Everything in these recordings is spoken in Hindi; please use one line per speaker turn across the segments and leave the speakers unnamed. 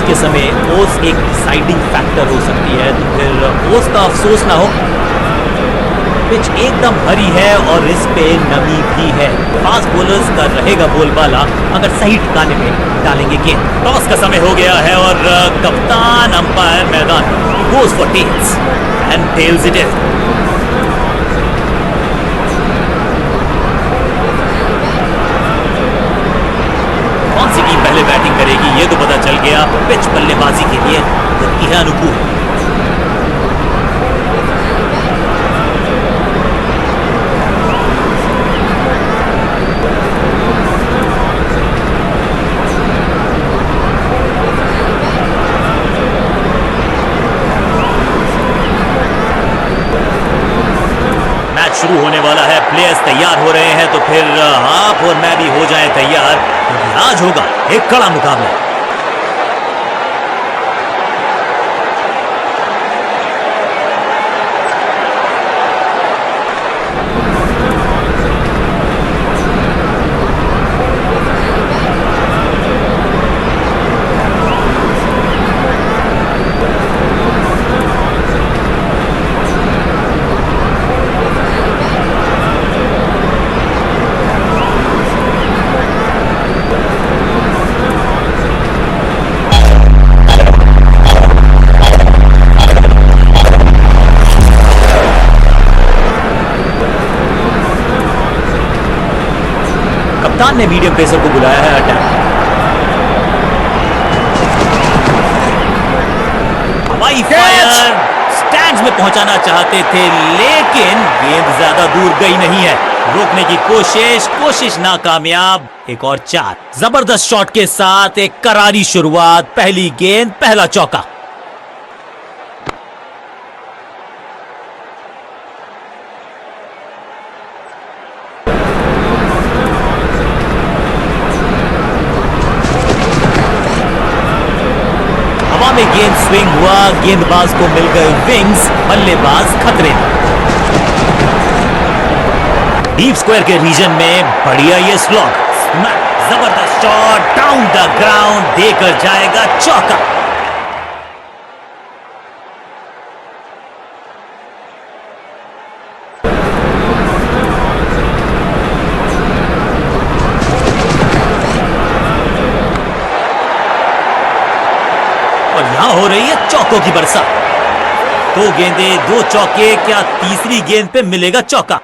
के समय ओस एक डिसाइडिंग फैक्टर हो सकती है, तो फिर ओस का अफसोस ना हो। पिच एकदम हरी है और इस पे नमी भी है। फास्ट बॉलर्स का रहेगा बोलबाला अगर सही ठिकाने पे डालेंगे गेंद। टॉस का समय हो गया है और कप्तान अंपायर मैदान पर goes for tails and tails it is. कौन सी टीम पहले बैटिंग करेगी ये तो पता चल गया। पिच बल्लेबाजी के लिए होती है अनुकूल। शुरू होने वाला है, प्लेयर्स तैयार हो रहे हैं, तो फिर आप और मैं भी हो जाएं तैयार, क्योंकि आज होगा एक कड़ा मुकाबला। कप्तान ने मीडियम पेसर को बुलाया है अटैक। हवाई फायर स्टैंड्स में पहुंचाना चाहते थे, लेकिन गेंद ज्यादा दूर गई नहीं है। रोकने की कोशिश नाकामयाब। एक और 4। जबरदस्त शॉट के साथ एक करारी शुरुआत। पहली गेंद, पहला चौका। गेंद स्विंग हुआ, गेंदबाज को मिल गए विंग्स, बल्लेबाज खतरे में। डीप स्क्वायर के रीजन में बढ़िया ये स्लॉग। जबरदस्त शॉट डाउन द ग्राउंड, देकर जाएगा चौका। हो रही है चौकों की बरसात। 2 गेंदे 2 चौके, क्या तीसरी गेंद पे मिलेगा चौका?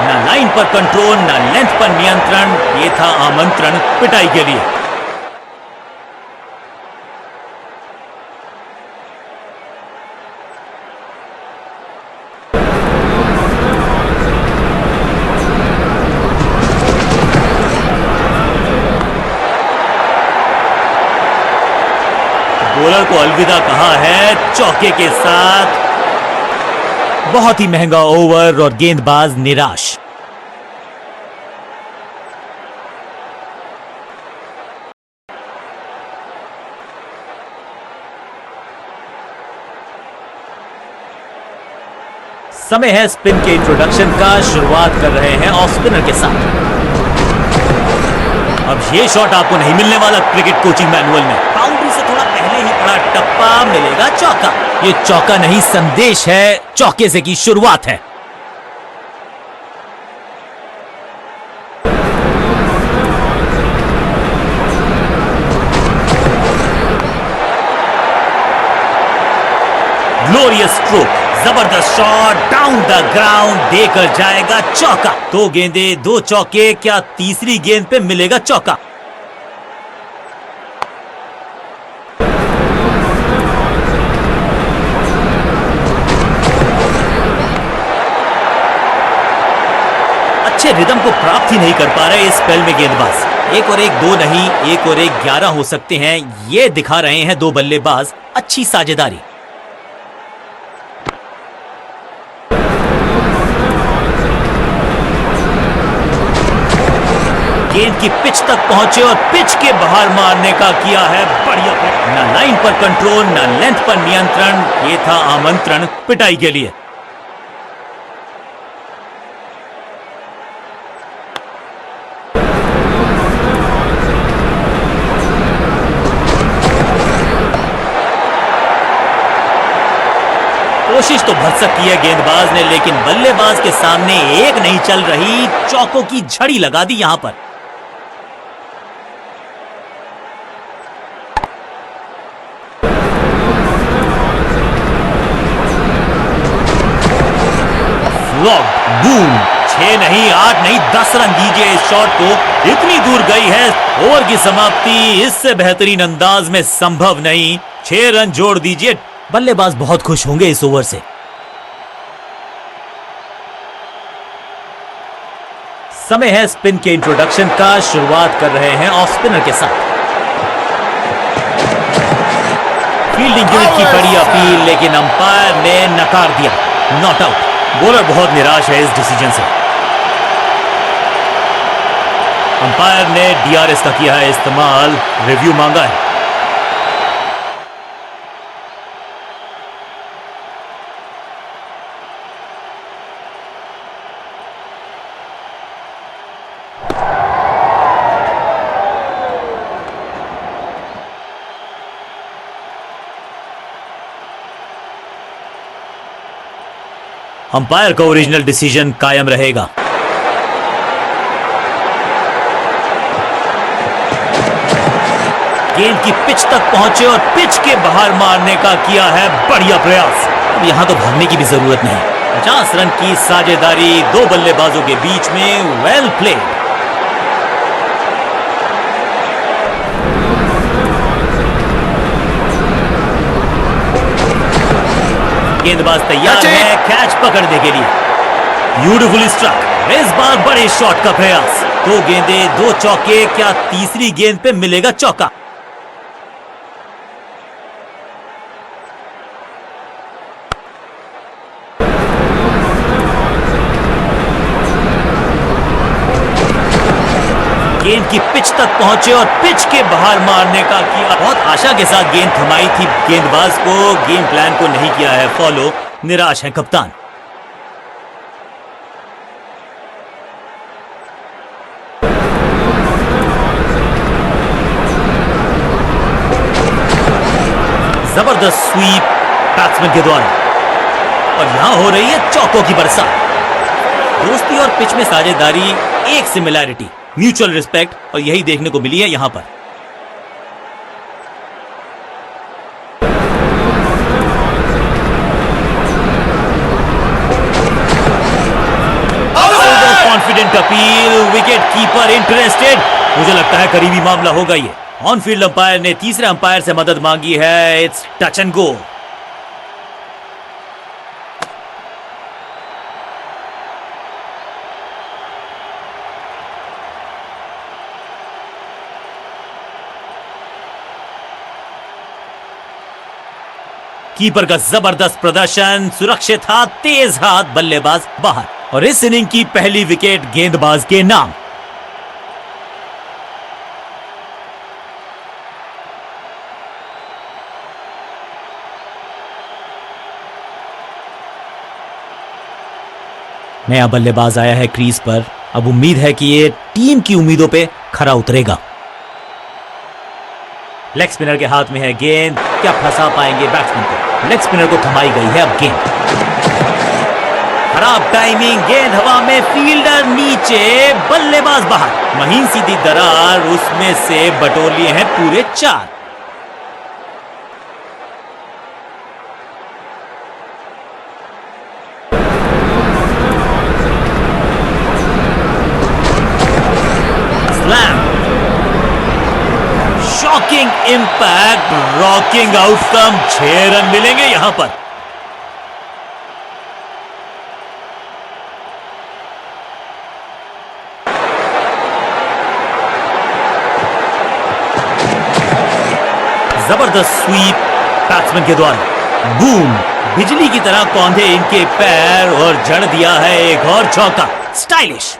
ना लाइन पर कंट्रोल, ना लेंथ पर नियंत्रण। ये था आमंत्रण पिटाई के लिए। बॉलर को अलविदा कहा है चौके के साथ। बहुत ही महंगा ओवर और गेंदबाज निराश। समय है स्पिन के इंट्रोडक्शन का। शुरुआत कर रहे हैं ऑफ स्पिनर के साथ। अब ये शॉट आपको नहीं मिलने वाला क्रिकेट कोचिंग मैनुअल में। बाउंड्री से थोड़ा पहले ही बड़ा टप्पा, मिलेगा चौका। ये चौका नहीं, संदेश है चौके से की शुरुआत है। ग्लोरियस स्ट्रोक, जबरदस्त शॉट डाउन द ग्राउंड, देकर जाएगा चौका। 2 गेंदे 2 चौके, क्या तीसरी गेंद पे मिलेगा चौका? अच्छे रिदम को प्राप्त ही नहीं कर पा रहे इस स्पेल में गेंदबाज। 1 और 1 2 नहीं, 1 और 1 11 हो सकते हैं, ये दिखा रहे हैं 2 बल्लेबाज। अच्छी साझेदारी। गेंद की पिच तक पहुंचे और पिच के बाहर मारने का किया है बढ़िया। ना लाइन पर कंट्रोल, ना लेंथ पर नियंत्रण, ये था आमंत्रण पिटाई के लिए। कोशिश तो भरसक की है गेंदबाज ने, लेकिन बल्लेबाज के सामने एक नहीं चल रही, चौकों की झड़ी लगा दी यहां पर। बूम, 6 नहीं 8 नहीं 10 रन दीजिए इस शॉट को, इतनी दूर गई है। ओवर की समाप्ति इससे बेहतरीन अंदाज में संभव नहीं। 6 रन जोड़ दीजिए। बल्लेबाज बहुत खुश होंगे इस ओवर से। समय है स्पिन के इंट्रोडक्शन का। शुरुआत कर रहे हैं ऑफ स्पिनर के साथ। फील्डिंग यूनिट की बड़ी अपील, लेकिन अंपायर ने नकार दिया, नॉट आउट। बॉलर बहुत निराश है इस डिसीजन से। अंपायर ने डीआरएस का किया है इस्तेमाल, रिव्यू मांगा है। अंपायर का ओरिजिनल डिसीजन कायम रहेगा। गेंद की पिच तक पहुंचे और पिच के बाहर मारने का किया है बढ़िया प्रयास। अब यहां तो भागने की भी जरूरत नहीं। 50 रन की साझेदारी दो बल्लेबाजों के बीच में, वेल प्लेड। गेंदबाज तैयार है कैच पकड़ने के लिए। Beautifully struck. इस बार बड़े शॉट का प्रयास। 2 गेंदे 2 चौके, क्या तीसरी गेंद पे मिलेगा चौका? गेंद की पिच तक पहुंचे और पिच के बाहर मारने का किया। बहुत आशा के साथ गेंद थमाई थी गेंदबाज को, गेम प्लान को नहीं किया है फॉलो। निराश है कप्तान। जबरदस्त स्वीप बैट्समैन के द्वारा, और यहां हो रही है चौकों की बरसात। दोस्ती और पिच में साझेदारी, एक सिमिलैरिटी, म्यूचुअल रिस्पेक्ट, और यही देखने को मिली है यहां पर। Confident appeal, wicket keeper interested. मुझे लगता है करीबी मामला होगा ये। ऑन फील्ड अंपायर ने तीसरे अंपायर से मदद मांगी है। It's touch and go. Keeper का जबरदस्त प्रदर्शन, सुरक्षित हाथ, तेज हाथ, बल्लेबाज बाहर, और इस इनिंग की पहली विकेट गेंदबाज के नाम। नया बल्लेबाज आया है क्रीज पर। अब उम्मीद है कि ये टीम की उम्मीदों पे खरा उतरेगा। लेग स्पिनर के हाथ में है गेंद, क्या फंसा पाएंगे बैट्समैन को? लेग स्पिनर को थमाई गई है अब गेंद। खराब टाइमिंग, गेंद हवा में, फील्डर नीचे, बल्लेबाज बाहर। महीन सीधी दरार, उसमें से बटोर लिए हैं पूरे 4। Slam, shocking impact, rocking outcome. 6 run मिलेंगे यहां पर। जबरदस्त स्वीप बैट्समैन के द्वारा। बूम, बिजली की तरह कौंधे इनके पैर, और जड़ दिया है एक और चौका। स्टाइलिश।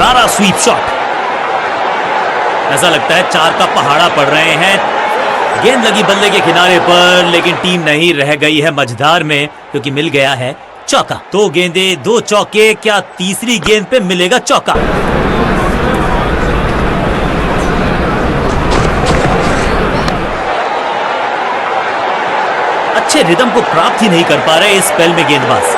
करारा स्वीप शॉट। ऐसा लगता है 4 का पहाड़ा पड़ रहे हैं। गेंद लगी बल्ले के किनारे पर, लेकिन टीम नहीं रह गई है मझधार में क्योंकि मिल गया है चौका। 2 गेंदे 2 चौके, क्या तीसरी गेंद पे मिलेगा चौका? अच्छे रिदम को प्राप्त ही नहीं कर पा रहे इस स्पेल में गेंदबाज।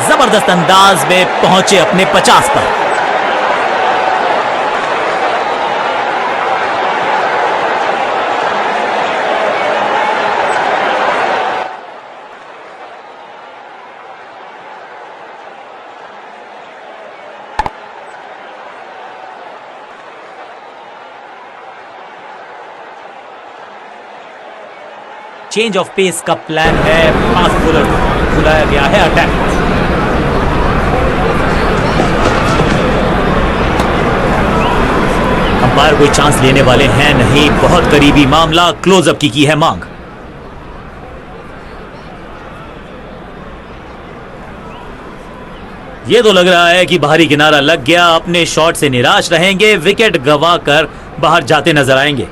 जबरदस्त अंदाज में पहुंचे अपने 50 पर। चेंज ऑफ पेस का प्लान है, फास्ट बॉलर बुलाया गया है अटैक। अंपायर कोई चांस लेने वाले हैं नहीं, बहुत करीबी मामला, क्लोजअप की है मांग। ये तो लग रहा है कि बाहरी किनारा लग गया, अपने शॉट से निराश रहेंगे, विकेट गंवाकर बाहर जाते नजर आएंगे।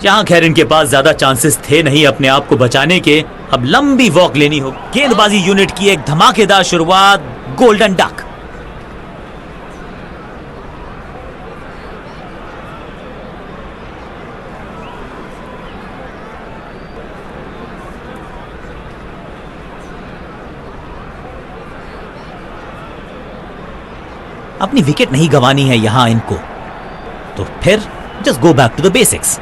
जहां खैर इनके पास ज्यादा चांसेस थे नहीं अपने आप को बचाने के, अब लंबी वॉक लेनी हो। गेंदबाजी यूनिट की एक धमाकेदार शुरुआत, गोल्डन डक। अपनी विकेट नहीं गंवानी है यहां इनको, तो फिर just go back to the basics.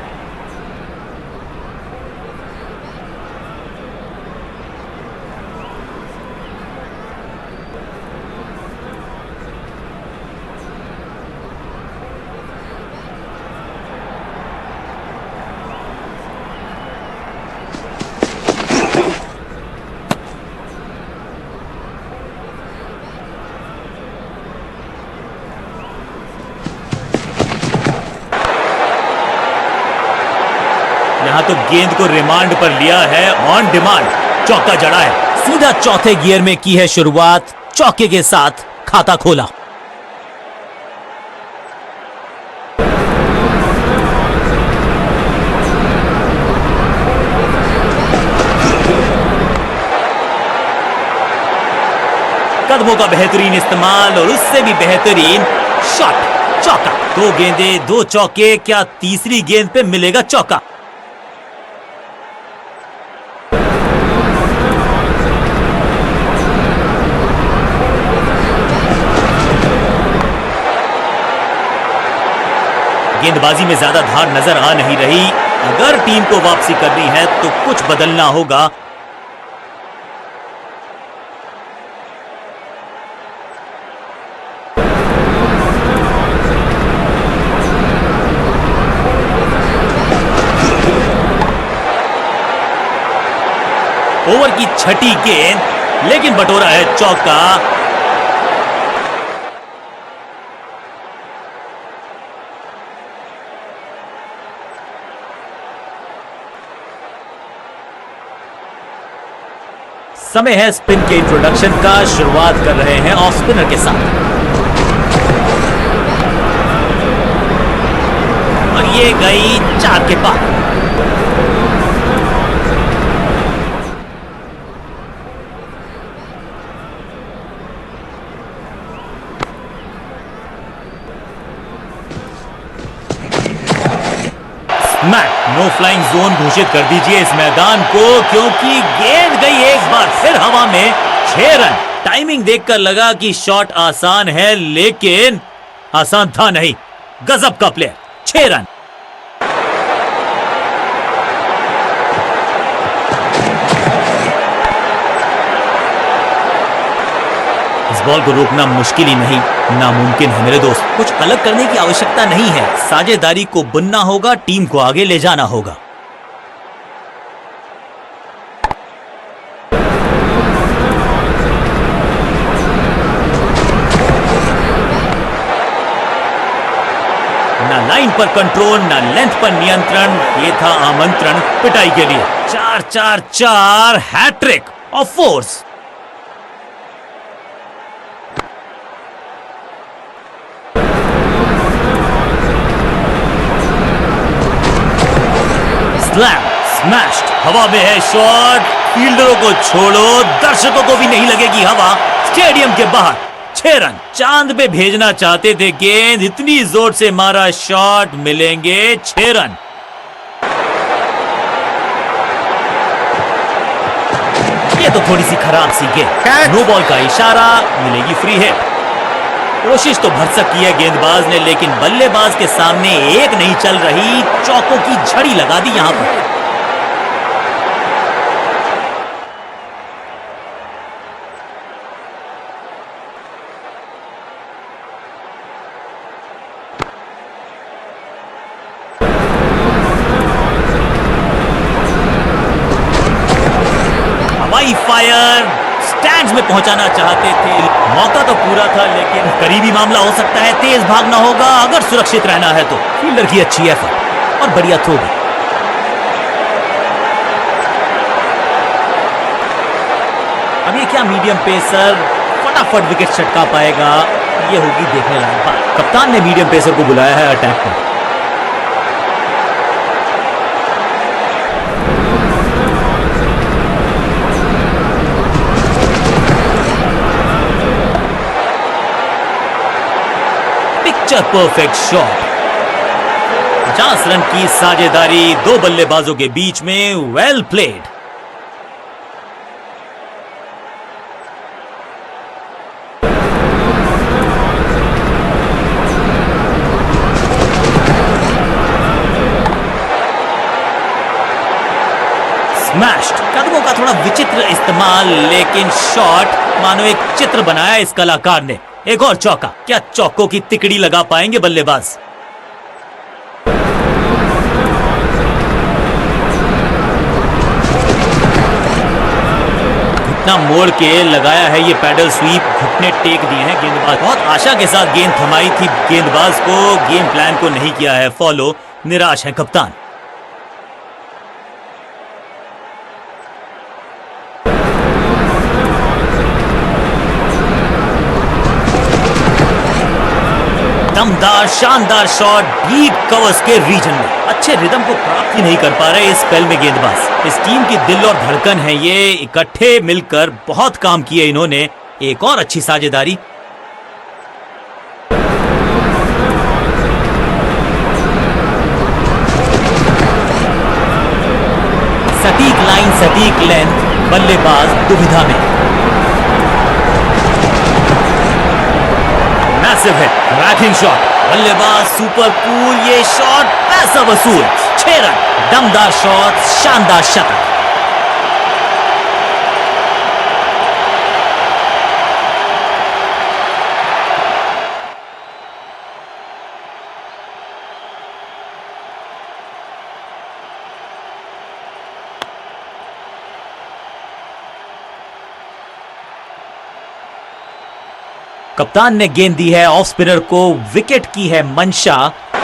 यहां तो गेंद को रिमांड पर लिया है, ऑन डिमांड चौका जड़ा है। सीधा चौथे गियर में की है शुरुआत, चौके के साथ खाता खोला। कदमों का बेहतरीन इस्तेमाल और उससे भी बेहतरीन शॉट, चौका। 2 गेंदे 2 चौके, क्या तीसरी गेंद पे मिलेगा चौका? गेंदबाजी में ज्यादा धार नजर आ नहीं रही। अगर टीम को वापसी करनी है तो कुछ बदलना होगा। ओवर की छठी गेंद, लेकिन बटोरा है चौका। समय है स्पिन के इंट्रोडक्शन का। शुरुआत कर रहे हैं ऑफ स्पिनर के साथ, और ये गई 4 के पार। नो फ्लाइंग जोन घोषित कर दीजिए इस मैदान को, क्योंकि गेंद गई एक बार फिर हवा में। 6 रन। टाइमिंग देखकर लगा कि शॉट आसान है, लेकिन आसान था नहीं। गजब का प्लेयर। 6 रन। इस बॉल को रोकना मुश्किल ही नहीं, नामुमकिन है मेरे दोस्त। कुछ अलग करने की आवश्यकता नहीं है, साझेदारी को बुनना होगा, टीम को आगे ले जाना होगा। ना लाइन पर कंट्रोल, ना लेंथ पर नियंत्रण, ये था आमंत्रण पिटाई के लिए। 4-4-4 hattrick of fours. Slam, smashed, हवा में है शॉट, फील्डरों को छोड़ो, दर्शकों को भी नहीं लगेगी हवा। स्टेडियम के बाहर 6 रन। चांद पे भेजना चाहते थे गेंद, इतनी जोर से मारा शॉट, मिलेंगे 6 रन। ये तो थोड़ी सी खराब सी गेंद, नो बॉल का इशारा, मिलेगी फ्री हिट। कोशिश तो भरसक की है गेंदबाज ने, लेकिन बल्लेबाज के सामने एक नहीं चल रही, चौकों की झड़ी लगा दी यहां पर। हवाई फायर, स्टैंड्स में पहुंचाना चाहते थे, मौका तो पूरा था लेकिन करीबी मामला हो सकता है। तेज भागना होगा अगर सुरक्षित रहना है तो। फील्डर की अच्छी एफर्ट और बढ़िया थ्रो भी। अब ये क्या मीडियम पेसर फटाफट विकेट छटका पाएगा, ये होगी देखने लायक बात। कप्तान ने मीडियम पेसर को बुलाया है अटैक पर। Perfect shot. 50 रन की साझेदारी दो बल्लेबाजों के बीच में, वेल प्लेड। स्मैश्ड, कदमों का थोड़ा विचित्र इस्तेमाल, लेकिन शॉट मानो एक चित्र बनाया इस कलाकार ने। एक और चौका, क्या चौकों की तिकड़ी लगा पाएंगे बल्लेबाज? घुटना मोड़ के लगाया है ये पैडल स्वीप, घुटने टेक दिए हैं गेंदबाज। बहुत आशा के साथ गेंद थमाई थी गेंदबाज को, गेम प्लान को नहीं किया है फॉलो, निराश है कप्तान। दमदार शानदार शॉट डीप कवर्स के रीजन में। अच्छे रिदम को प्राप्त ही नहीं कर पा रहे इस स्पेल में गेंदबाज। इस टीम की दिल और धड़कन है ये, इकट्ठे मिलकर बहुत काम किए इन्होंने। एक और अच्छी साझेदारी। सटीक लाइन, सटीक लेंथ, बल्लेबाज दुविधा में। मैसिव हिट, रैकिंग शॉट, बल्लेबाज सुपर कूल, ये शॉट पैसा वसूल। 6 रन, दमदार शॉट, शानदार शतक। कप्तान ने गेंद दी है ऑफ स्पिनर को, विकेट की है मंशा,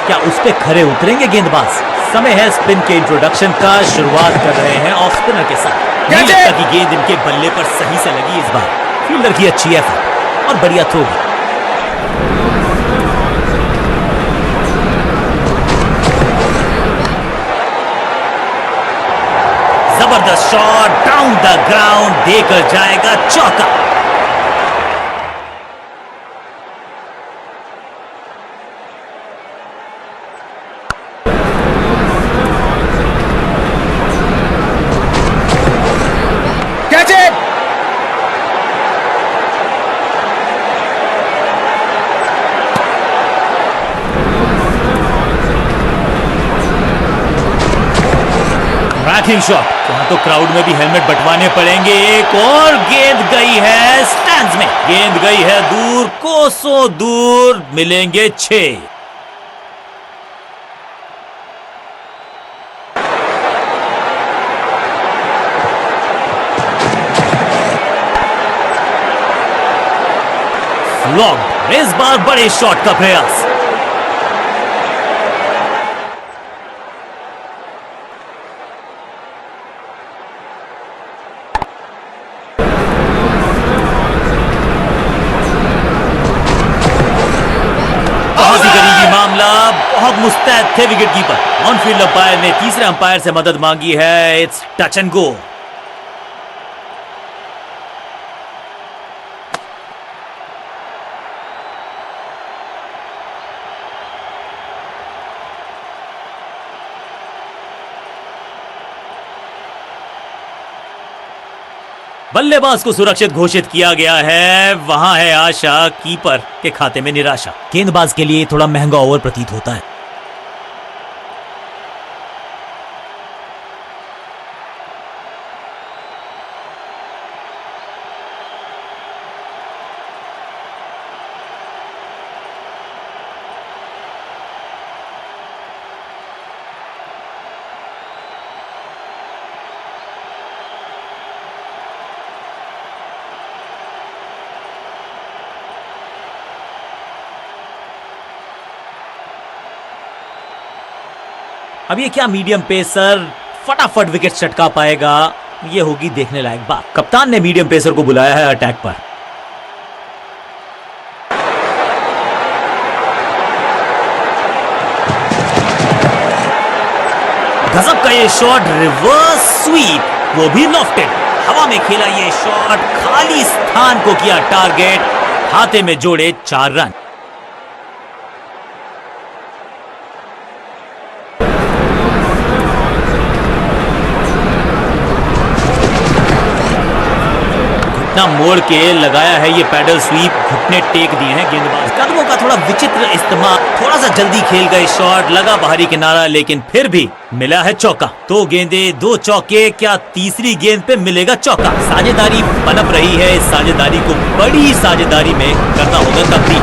क्या उस पे खरे उतरेंगे गेंदबाज? समय है स्पिन के इंट्रोडक्शन का, शुरुआत कर रहे हैं ऑफ स्पिनर के साथ। नहीं लगता कि गेंद इनके बल्ले पर सही से लगी इस बार। फील्डर की अच्छी एफर्ट और बढ़िया थ्रो भी। जबरदस्त शॉट, डाउन द ग्राउंड, देकर जाएगा चौका। बैटिंग शॉट, यहाँ तो क्राउड में भी हेलमेट बंटवाने पड़ेंगे। एक और गेंद गई है स्टैंड्स में, गेंद गई है दूर, कोसों दूर, मिलेंगे 6। फ्लॉप, इस बार बड़े शॉट का प्रयास। बहुत ही करीबी मामला, बहुत मुस्तैद थे wicket keeper. On field umpire ने तीसरे अंपायर से मदद मांगी है। It's touch and go. बल्लेबाज को सुरक्षित घोषित किया गया है। वहां है आशा, कीपर के खाते में निराशा। गेंदबाज के लिए थोड़ा महंगा ओवर प्रतीत होता है। अब ये क्या मीडियम पेसर फटाफट विकेट चटका पाएगा, ये होगी देखने लायक बात। कप्तान ने मीडियम पेसर को बुलाया है अटैक पर। गजब का ये शॉट, रिवर्स स्वीप, वो भी लॉफ्टेड। हवा में खेला ये शॉट, खाली स्थान को किया टारगेट, खाते में जोड़े 4 रन। मोड़ के लगाया है ये पैडल स्वीप, घुटने टेक दिए हैं गेंदबाज। कदमों का थोड़ा विचित्र इस्तेमाल, थोड़ा सा जल्दी खेल गए शॉट, लगा बाहरी किनारा, लेकिन फिर भी मिला है चौका। 2 गेंदे 2 चौके, क्या तीसरी गेंद पे मिलेगा चौका? साझेदारी पनप रही है, इस साझेदारी को बड़ी साझेदारी में करना होगा तब्दील।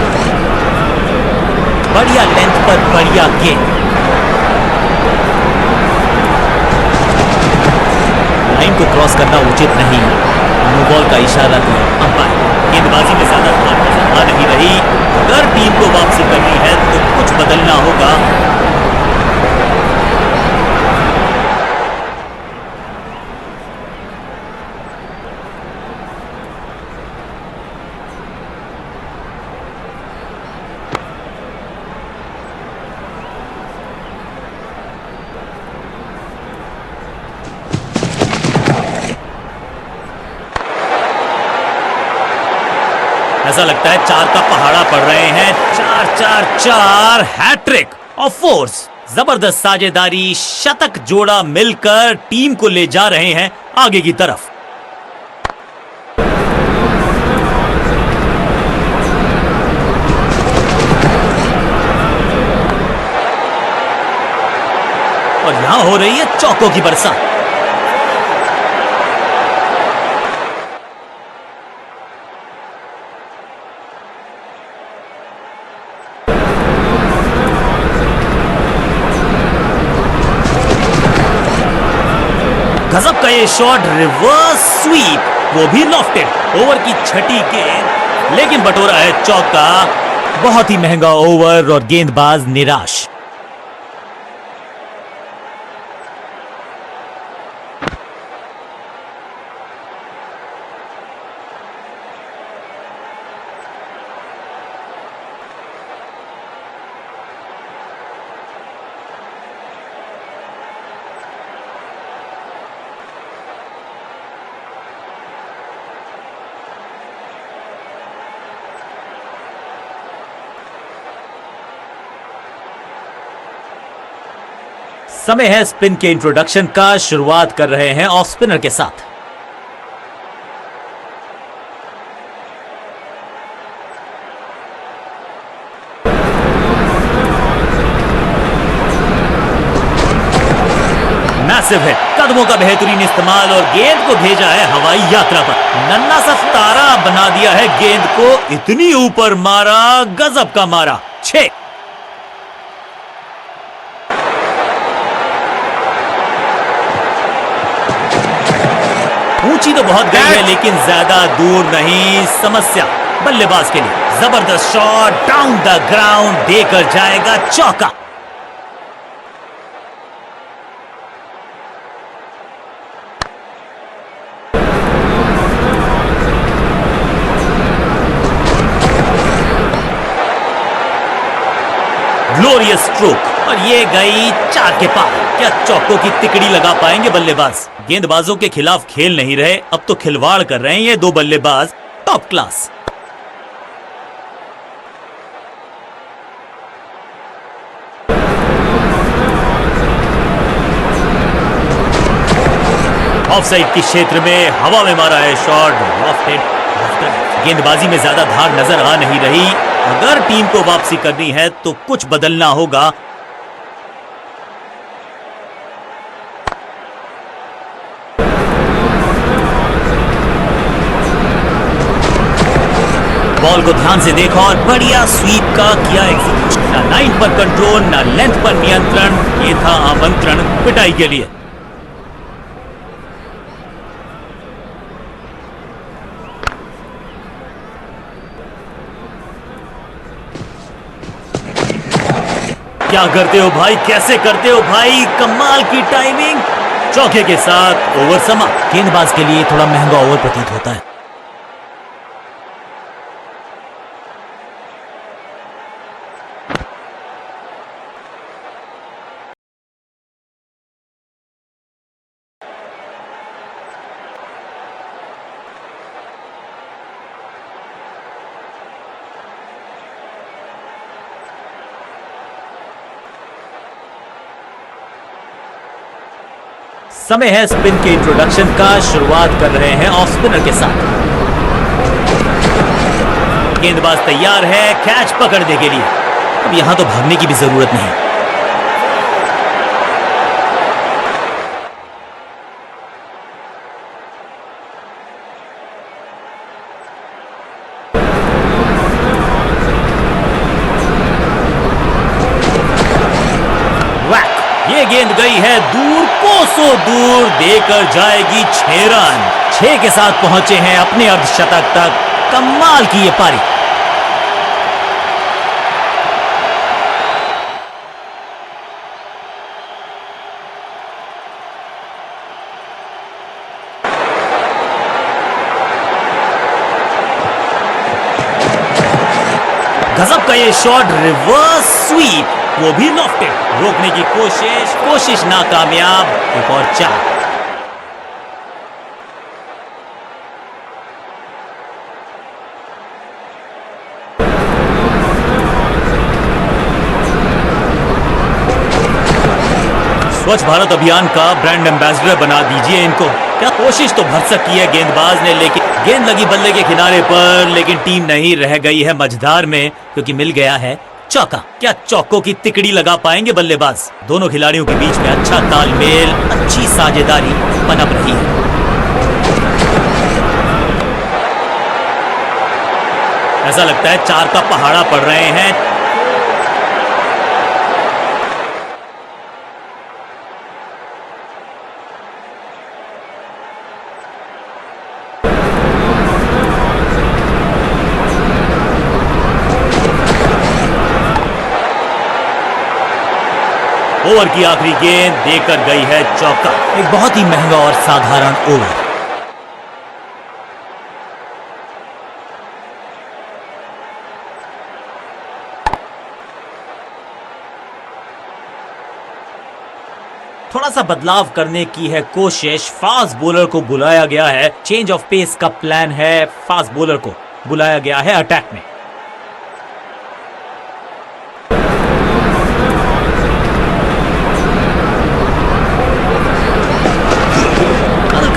बढ़िया लेंथ पर बढ़िया गेंद, लाइन को क्रॉस करना उचित नहीं। नो बॉल का इशारा दिया अंपायर। गेंदबाजी में ज्यादा ध्यान आ नहीं रही। अगर टीम को वापसी करनी है तो कुछ बदलना होगा। ऐसा लगता है 4 का पहाड़ा पड़ रहे हैं। 4-4-4 हैट्रिक ऑफ फोर्स, जबरदस्त साझेदारी, शतक जोड़ा मिलकर टीम को ले जा रहे हैं आगे की तरफ। और यहां हो रही है चौकों की बरसात। गजब का ये शॉट, रिवर्स स्वीप, वो भी लॉफ्टेड। ओवर की छठी गेंद, लेकिन बटोरा है चौका। बहुत ही महंगा ओवर और गेंदबाज निराश। समय है स्पिन के इंट्रोडक्शन का। शुरुआत कर रहे हैं ऑफ स्पिनर के साथ। मैसिव है, कदमों का बेहतरीन इस्तेमाल और गेंद को भेजा है हवाई यात्रा पर। नन्हा सा तारा बना दिया है गेंद को, इतनी ऊपर मारा, गजब का मारा। 6। ऊंची तो बहुत गई है लेकिन ज्यादा दूर नहीं। समस्या बल्लेबाज के लिए। जबरदस्त शॉट डाउन द ग्राउंड, देकर जाएगा चौका। ग्लोरियस स्ट्रोक और ये गई 4 के पार। क्या चौकों की तिकड़ी लगा पाएंगे बल्लेबाज? गेंदबाजों के खिलाफ खेल नहीं रहे, अब तो खिलवाड़ कर रहे हैं ये दो बल्लेबाज। Top class. ऑफसाइड के क्षेत्र में हवा में मारा है शॉट, लॉफ्टेड। गेंदबाजी में ज्यादा धार नजर आ नहीं रही। अगर टीम को वापसी करनी है तो कुछ बदलना होगा। बॉल को ध्यान से देखा और बढ़िया स्वीप का किया एग्जीक्यूशन। ना लाइन पर कंट्रोल, ना लेंथ पर नियंत्रण। ये था आमंत्रण पिटाई के लिए। क्या करते हो भाई, कैसे करते हो भाई, कमाल की टाइमिंग। चौके के साथ ओवर समाप्त। गेंदबाज के लिए थोड़ा महंगा ओवर प्रतीत होता है। समय है स्पिन के इंट्रोडक्शन का। शुरुआत कर रहे हैं ऑफ स्पिनर के साथ। गेंदबाज तैयार है कैच पकड़ने के लिए। अब यहां तो भागने की भी जरूरत नहीं। ये गेंद गई है दूर, कोसों दूर, देकर जाएगी 6 रन। 6 के साथ पहुंचे हैं अपने अर्धशतक तक। कमाल की ये पारी। गजब का ये शॉट, रिवर्स स्वीप, वो भी लॉफ्टेड। रोकने की कोशिश नाकामयाब। एक और 4। स्वच्छ भारत अभियान का ब्रांड एम्बेसडर बना दीजिए इनको। क्या कोशिश तो भरसक की है गेंदबाज ने, लेकिन गेंद लगी बल्ले के किनारे पर, लेकिन टीम नहीं रह गई है मझधार में क्योंकि मिल गया है चौका। क्या चौकों की तिकड़ी लगा पाएंगे बल्लेबाज? दोनों खिलाड़ियों के बीच में अच्छा तालमेल, अच्छी साझेदारी पनप रही है। ऐसा लगता है 4 का पहाड़ा पड़ रहे हैं। ओवर की आखिरी गेंद देकर गई है चौका। एक बहुत ही महंगा और साधारण ओवर। थोड़ा सा बदलाव करने की है कोशिश। फास्ट बॉलर को बुलाया गया है, चेंज ऑफ पेस का प्लान है। फास्ट बॉलर को बुलाया गया है अटैक में।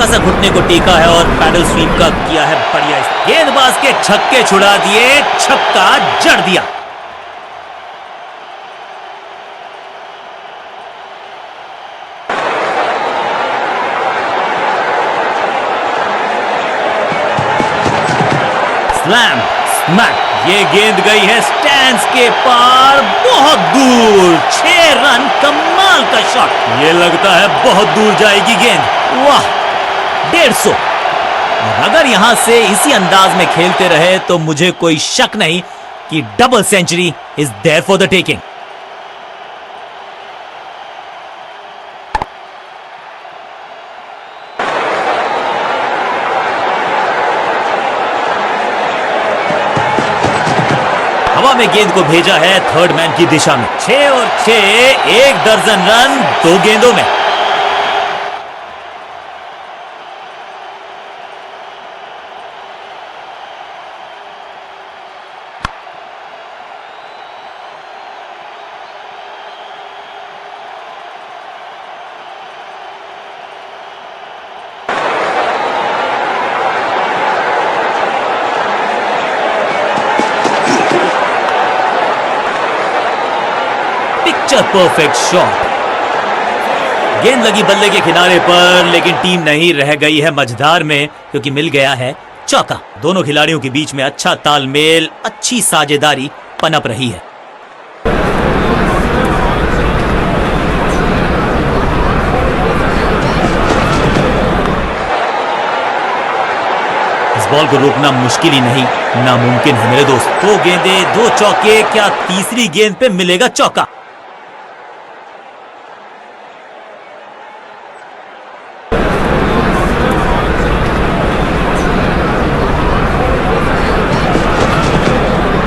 सा घुटने को टेका है और पैडल स्वीप का किया है बढ़िया। गेंदबाज के छक्के छुड़ा दिए, छक्का जड़ दिया। स्लैम स्मैक, ये गेंद गई है स्टैंड्स के पार बहुत दूर। 6 रन, कमाल का शॉट। ये लगता है बहुत दूर जाएगी गेंद। वाह, 150। और अगर यहां से इसी अंदाज में खेलते रहे तो मुझे कोई शक नहीं कि double century is there for the taking. हवा में गेंद को भेजा है थर्ड मैन की दिशा में। 6 और 6, 1 दर्जन रन 2 गेंदों में। Picture perfect shot. गेंद लगी बल्ले के किनारे पर, लेकिन टीम नहीं रह गई है मझधार में क्योंकि मिल गया है चौका। दोनों खिलाड़ियों के बीच में अच्छा तालमेल, अच्छी साझेदारी पनप रही है। इस बॉल को रोकना मुश्किल ही नहीं, नामुमकिन है मेरे दोस्त। 2 गेंदें 2 चौके, क्या तीसरी गेंद पे मिलेगा चौका?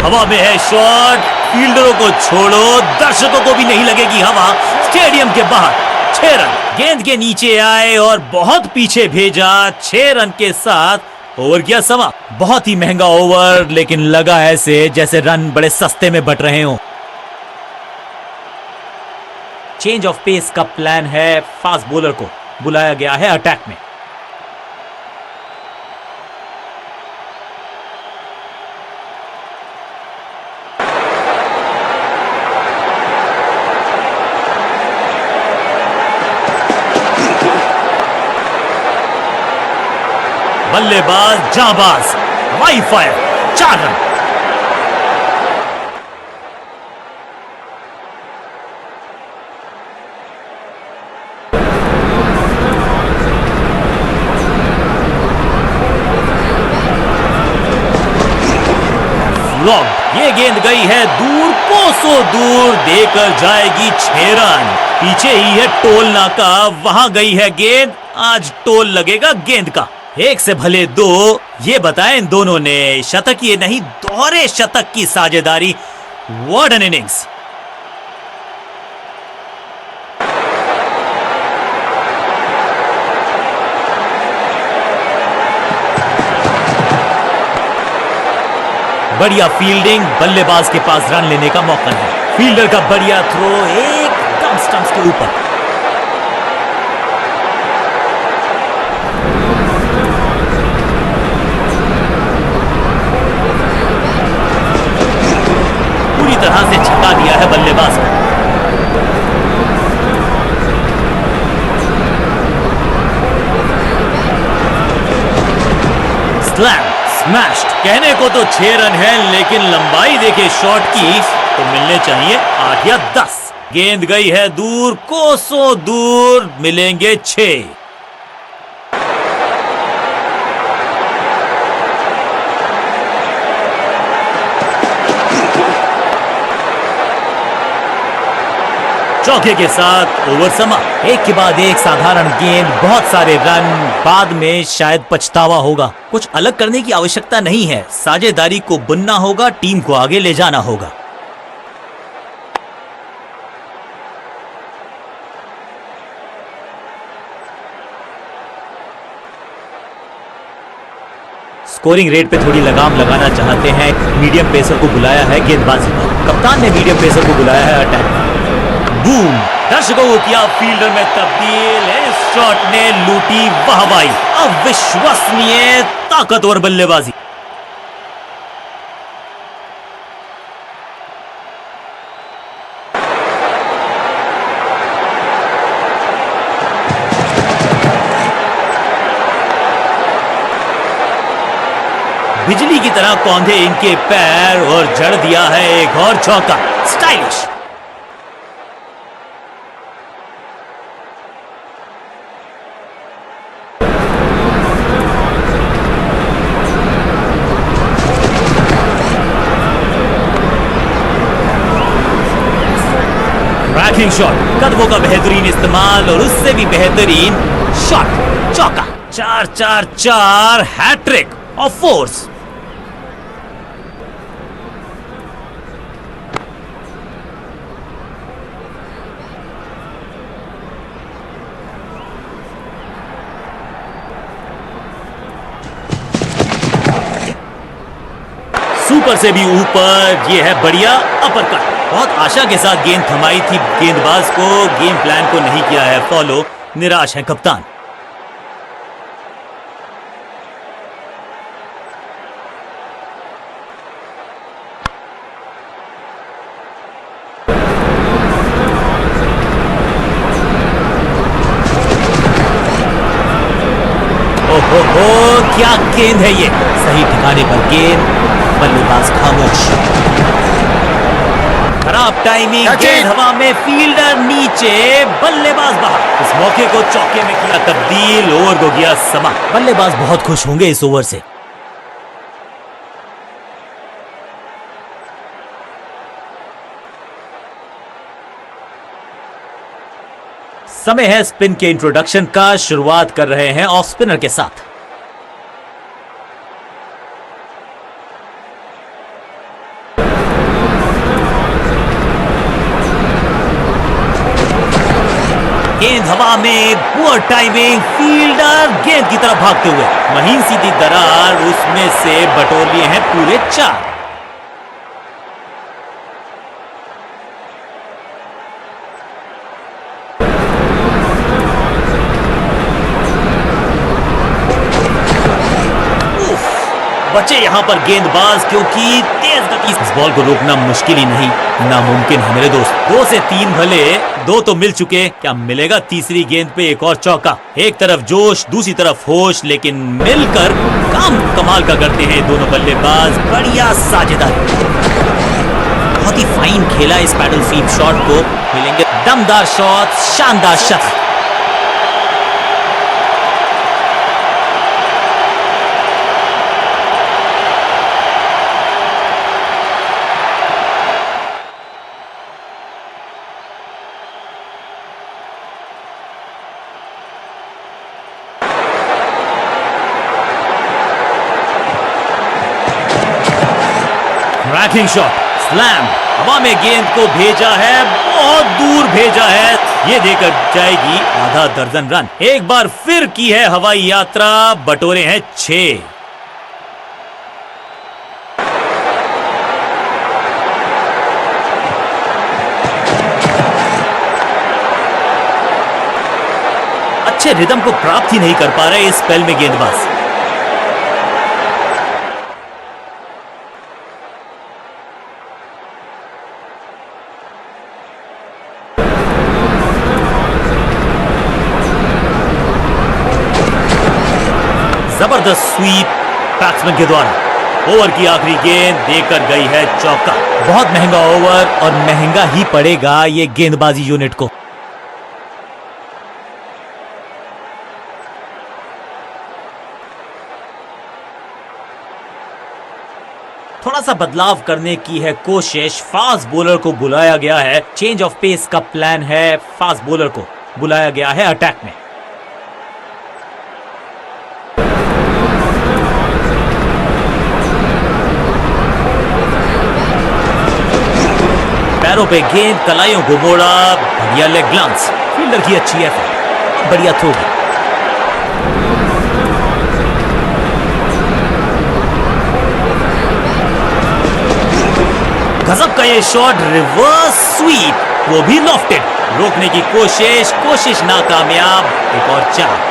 हवा में है शॉट, फील्डरों को छोड़ो, दर्शकों को भी नहीं लगेगी हवा। स्टेडियम के बाहर 6 रन। गेंद के नीचे आए और बहुत पीछे भेजा। 6 रन के साथ ओवर किया समा। बहुत ही महंगा ओवर, लेकिन लगा ऐसे जैसे रन बड़े सस्ते में बट रहे हों। चेंज ऑफ पेस का प्लान है। फास्ट बॉलर को बुलाया गया है अटैक में। बल्लेबाज जाबाज, हवाई फायर, 4 रन। फ्लॉप, ये गेंद गई है दूर, कोसों दूर, देकर जाएगी 6 रन। पीछे ही है टोल नाका, वहां गई है गेंद। आज टोल लगेगा गेंद का। 1 से भले 2, ये बताएं इन दोनों ने। शतक ये नहीं, दोहरे शतक की साझेदारी। What an innings. बढ़िया फील्डिंग, बल्लेबाज के पास रन लेने का मौका है। फील्डर का बढ़िया थ्रो, एकदम स्टंप्स के ऊपर। तरह से छका दिया है बल्लेबाज को। Slam smashed. कहने को तो 6 रन है, लेकिन लंबाई देखे शॉट की तो मिलने चाहिए 8 या 10। गेंद गई है दूर, कोसों दूर, मिलेंगे 6। चौके के साथ ओवर समा। एक के बाद एक साधारण गेंद, बहुत सारे रन, बाद में शायद पछतावा होगा। कुछ अलग करने की आवश्यकता नहीं है। साझेदारी को बुनना होगा, टीम को आगे ले जाना होगा। स्कोरिंग रेट पे थोड़ी लगाम लगाना चाहते हैं। मीडियम पेसर को बुलाया है गेंदबाजी पर। कप्तान ने मीडियम पेसर को बुलाया है अटैक पर। बूम, दर्शकों को किया फील्डर में तब्दील। इस शॉट ने लूटी वाहवाही। अविश्वसनीय ताकतवर बल्लेबाजी। बिजली की तरह कौंधे इनके पैर और जड़ दिया है एक और चौका। स्टाइलिश। क्रैकिंग शॉट, कदमों का बेहतरीन इस्तेमाल और उससे भी बेहतरीन शॉट। चौका। 4-4-4 हैट्रिक ऑफ फोर्स। सुपर से भी ऊपर, ये है बढ़िया अपरकट। बहुत आशा के साथ गेंद थमाई थी गेंदबाज को, गेम प्लान को नहीं किया है फॉलो। निराश है कप्तान। ओहो, क्या गेंद है ये। सही ठिकाने पर गेंद, बल्लेबाज खामोश। खराब टाइमिंग, गेंद हवा में, फील्डर नीचे, बल्लेबाज बाहर। इस मौके को चौके में किया तब्दील, ओवर को गया समा। बल्लेबाज बहुत खुश होंगे इस ओवर से। समय है स्पिन के इंट्रोडक्शन का। शुरुआत कर रहे हैं ऑफ स्पिनर के साथ। गेंद हवा में, पुअर टाइमिंग, फील्डर गेंद की तरफ भागते हुए, महीन सीधी दरार, उसमें से बटोर लिए हैं पूरे 4। बचे यहां पर गेंदबाज, क्योंकि तेज गति इस बॉल को रोकना मुश्किल ही नहीं, नामुमकिन है मेरे दोस्त। 2 से 3 भले, 2 तो मिल चुके, क्या मिलेगा तीसरी गेंद पे एक और चौका। एक तरफ जोश, दूसरी तरफ होश, लेकिन मिलकर काम कमाल का करते हैं दोनों बल्लेबाज। बढ़िया साझेदारी, बहुत ही फाइन खेला इस पैडल स्वीप शॉट को। मिलेंगे दमदार शॉट, शानदार शतक। क्रैकिंग शॉट, स्लैम, हवा में गेंद को भेजा है, बहुत दूर भेजा है। ये देकर जाएगी आधा दर्जन रन। एक बार फिर की है हवाई यात्रा, बटोरे हैं 6। अच्छे रिदम को प्राप्त ही नहीं कर पा रहे इस स्पेल में गेंदबाज। जबरदस्त स्वीप बैट्समैन के द्वारा। ओवर की आखिरी गेंद देकर गई है चौका। बहुत महंगा ओवर और महंगा ही पड़ेगा ये गेंदबाजी यूनिट को। थोड़ा सा बदलाव करने की है कोशिश। फास्ट बॉलर को बुलाया गया है, चेंज ऑफ पेस का प्लान है। फास्ट बॉलर को बुलाया गया है अटैक में। पैरों पे गेंद, कलाइयों को मोड़ा, बढ़िया लेग ग्लांस। फील्डर की अच्छी एफर्ट, बढ़िया थ्रो। गजब का ये शॉट, रिवर्स स्वीप, वो भी लॉफ्टेड। रोकने की कोशिश नाकामयाब। एक और 4।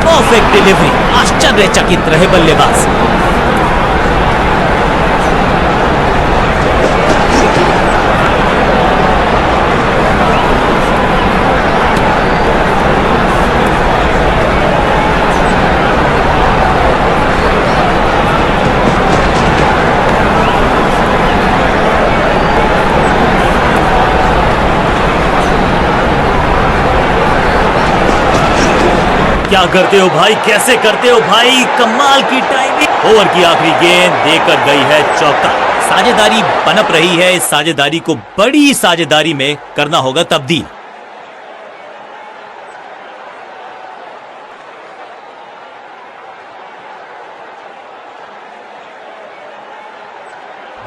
परफेक्ट डिलीवरी, आश्चर्यचकित रहे बल्लेबाज। क्या करते हो भाई, कैसे करते हो भाई, कमाल की टाइमिंग। ओवर की आखिरी गेंद देकर गई है चौका। साझेदारी पनप रही है, इस साझेदारी को बड़ी साझेदारी में करना होगा तब्दील।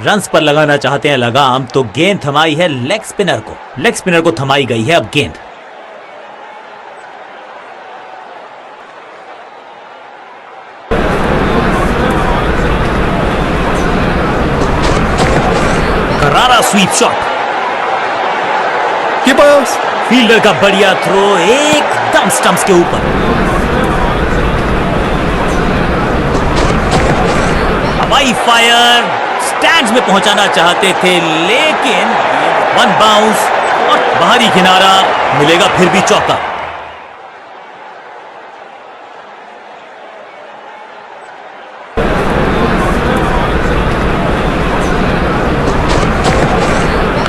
रन्स पर लगाना चाहते हैं लगाम, तो गेंद थमाई है लेग स्पिनर को। लेग स्पिनर को थमाई गई है अब गेंद। करारा स्वीप शॉट,
कीपर्स
फील्डर का बढ़िया थ्रो एकदम स्टंप्स के ऊपर। हवाई फायर स्टैंड्स में पहुंचाना चाहते थे, लेकिन वन बाउंस और बाहरी किनारा, मिलेगा फिर भी चौका।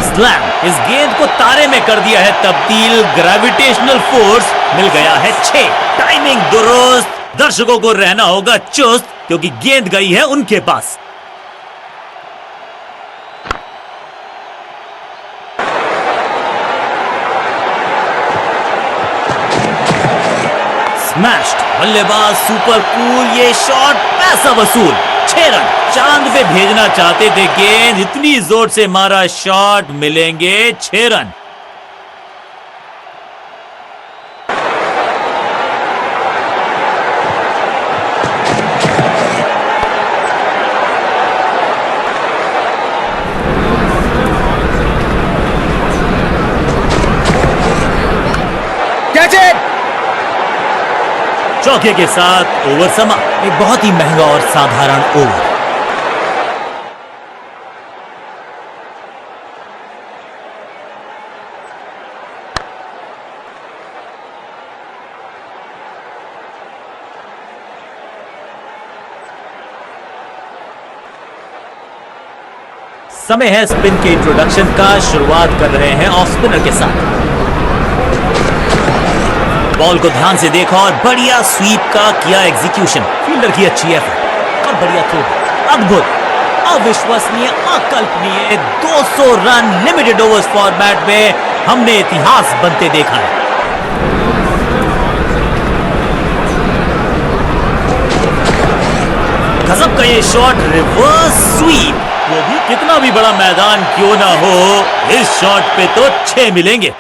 स्लैम इस गेंद को तारे में कर दिया है तब्दील। ग्रेविटेशनल फोर्स मिल गया है 6। टाइमिंग दुरुस्त, दर्शकों को रहना होगा चुस्त, क्योंकि गेंद गई है उनके पास। स्मैश्ड, बल्लेबाज सुपर कूल, ये शॉट पैसा वसूल। 6 रन, चांद पे भेजना चाहते थे गेंद, इतनी जोर से मारा शॉट, मिलेंगे 6 रन।
Catch it.
चौके के साथ ओवर समा, एक बहुत ही महंगा और साधारण ओवर। समय है स्पिन के इंट्रोडक्शन का। शुरुआत कर रहे हैं ऑफ स्पिनर के साथ। बॉल को ध्यान से देखा और बढ़िया स्वीप का किया एग्जीक्यूशन। फील्डर की अच्छी एफर्ट और बढ़िया थ्रो। अद्भुत, अविश्वसनीय, अकल्पनीय 200 रन लिमिटेड ओवर्स फॉर्मेट में हमने इतिहास बनते देखा है। गजब का ये शॉट, रिवर्स स्वीप, वो भी कितना भी बड़ा मैदान क्यों ना हो, इस शॉट पे तो 6 मिलेंगे।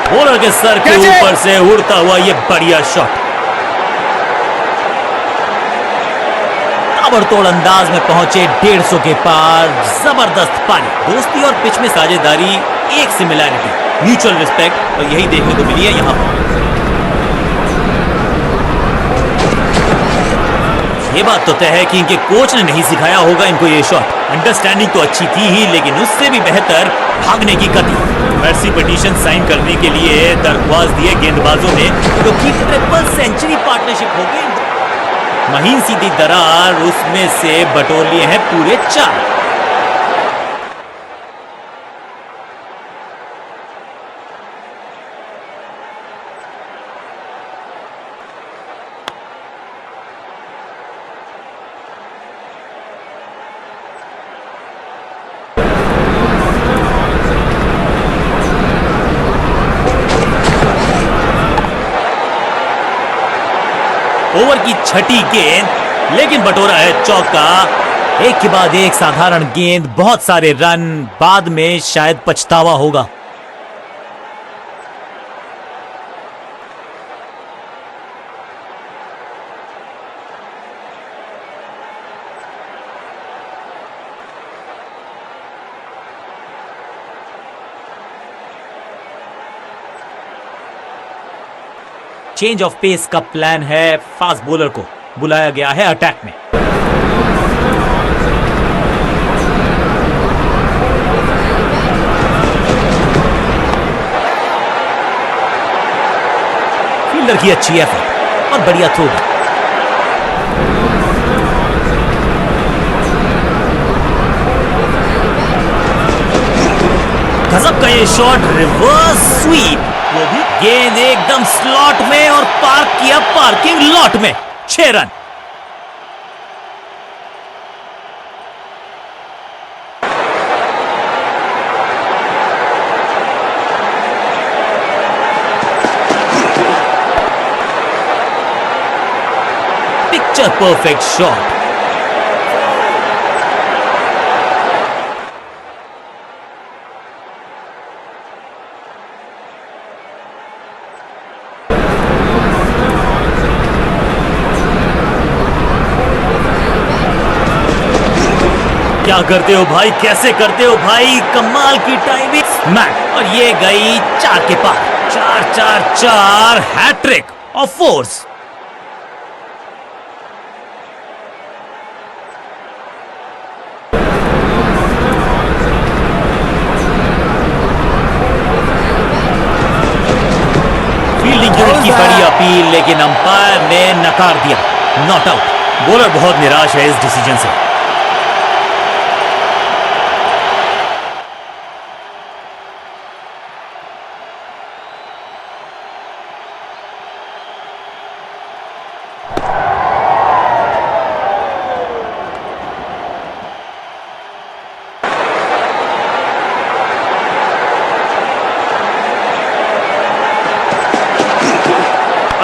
बॉलर के सर के ऊपर से उड़ता हुआ ये बढ़िया शॉट, ताबड़तोड़ अंदाज में पहुंचे 150 के पार। जबरदस्त पारी, दोस्ती और पिच में साझेदारी, एक सिमिलैरिटी, म्यूचुअल रिस्पेक्ट, और यही देखने को मिली है यहां पर। ये बात तो तय है कि इनके कोच ने नहीं सिखाया होगा इनको ये शॉट। अंडरस्टैंडिंग तो अच्छी थी ही, लेकिन उससे भी बेहतर भागने की गति। मर्सी पिटीशन साइन करने के लिए दरख्वास्त दिए गेंदबाजों ने, क्योंकि ट्रिपल सेंचुरी पार्टनरशिप हो गई। महीन सीधी दरार, उसमें से बटोर लिए हैं पूरे 4। ओवर की छठी गेंद, लेकिन बटोरा है चौका। एक के बाद एक साधारण गेंद, बहुत सारे रन, बाद में शायद पछतावा होगा। चेंज ऑफ पेस का प्लान है, फास्ट बॉलर को बुलाया गया है अटैक में। फील्डर की अच्छी एफर्ट और बढ़िया थ्रो। गजब का ये शॉट, रिवर्स स्वीप, वो भी गेंद एकदम स्लॉट में और पार्क किया पार्किंग लॉट में। 6 रन। Picture perfect shot. क्या करते हो भाई, कैसे करते हो भाई, कमाल की टाइमिंग मैच। और ये गई 4 के पार। 4-4-4 hattrick of fours. Fielding unit की बड़ी अपील, लेकिन अंपायर ने नकार दिया। Not out. बॉलर बहुत निराश है इस डिसीजन से।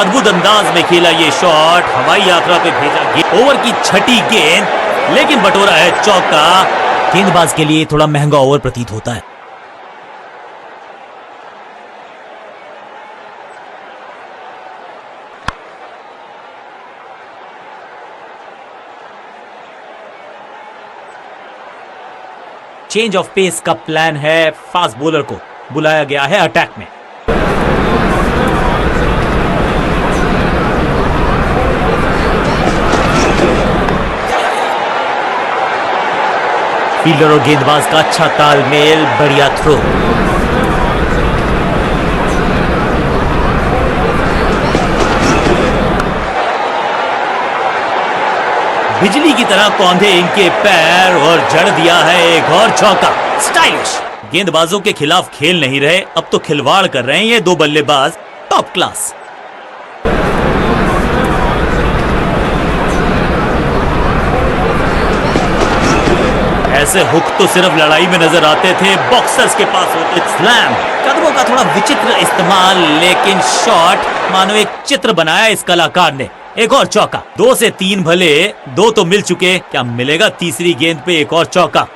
अद्भुत अंदाज में खेला ये शॉट, हवाई यात्रा पे भेजा। ओवर की 6ठी गेंद, लेकिन बटोरा है चौका। गेंदबाज के लिए थोड़ा महंगा ओवर प्रतीत होता है। चेंज ऑफ पेस का प्लान है। फास्ट बॉलर को बुलाया गया है अटैक में। फील्डर और गेंदबाज का अच्छा तालमेल, बढ़िया थ्रो। बिजली की तरह कौंधे इनके पैर और जड़ दिया है एक और चौका। स्टाइलिश। गेंदबाजों के खिलाफ खेल नहीं रहे, अब तो खिलवाड़ कर रहे हैं ये 2 बल्लेबाज। Top class. ऐसे हुक तो सिर्फ लड़ाई में नजर आते थे, बॉक्सर्स के पास होते। स्लैम। कदमों का थोड़ा विचित्र इस्तेमाल, लेकिन शॉट मानो एक चित्र बनाया इस कलाकार ने। एक और चौका। 2 से 3 भले, 2 तो मिल चुके, क्या मिलेगा तीसरी गेंद पे एक और चौका।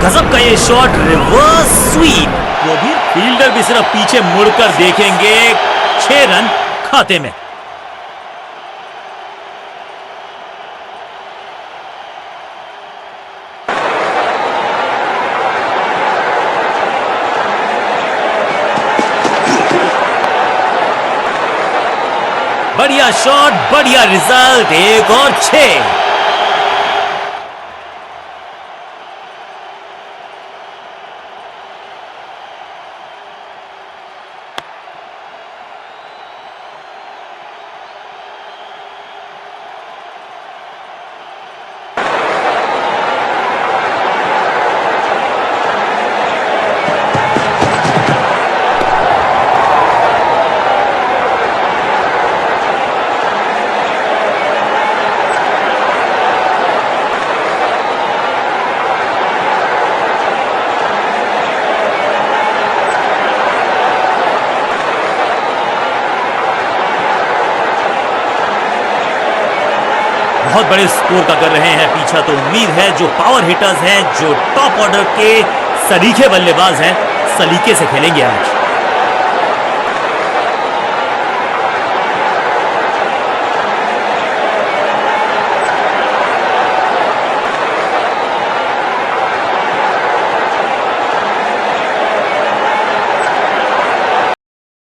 गजब का ये शॉट, रिवर्स स्वीप, वो भी फील्डर भी सिर्फ पीछे मुड़कर देखेंगे। 6 रन खाते में। बढ़िया शॉट, बढ़िया रिजल्ट। एक और 6। बहुत बड़े स्कोर का कर रहे हैं पीछा, तो उम्मीद है जो पावर हिटर्स हैं, जो टॉप ऑर्डर के सलीके बल्लेबाज हैं, सलीके से खेलेंगे आज।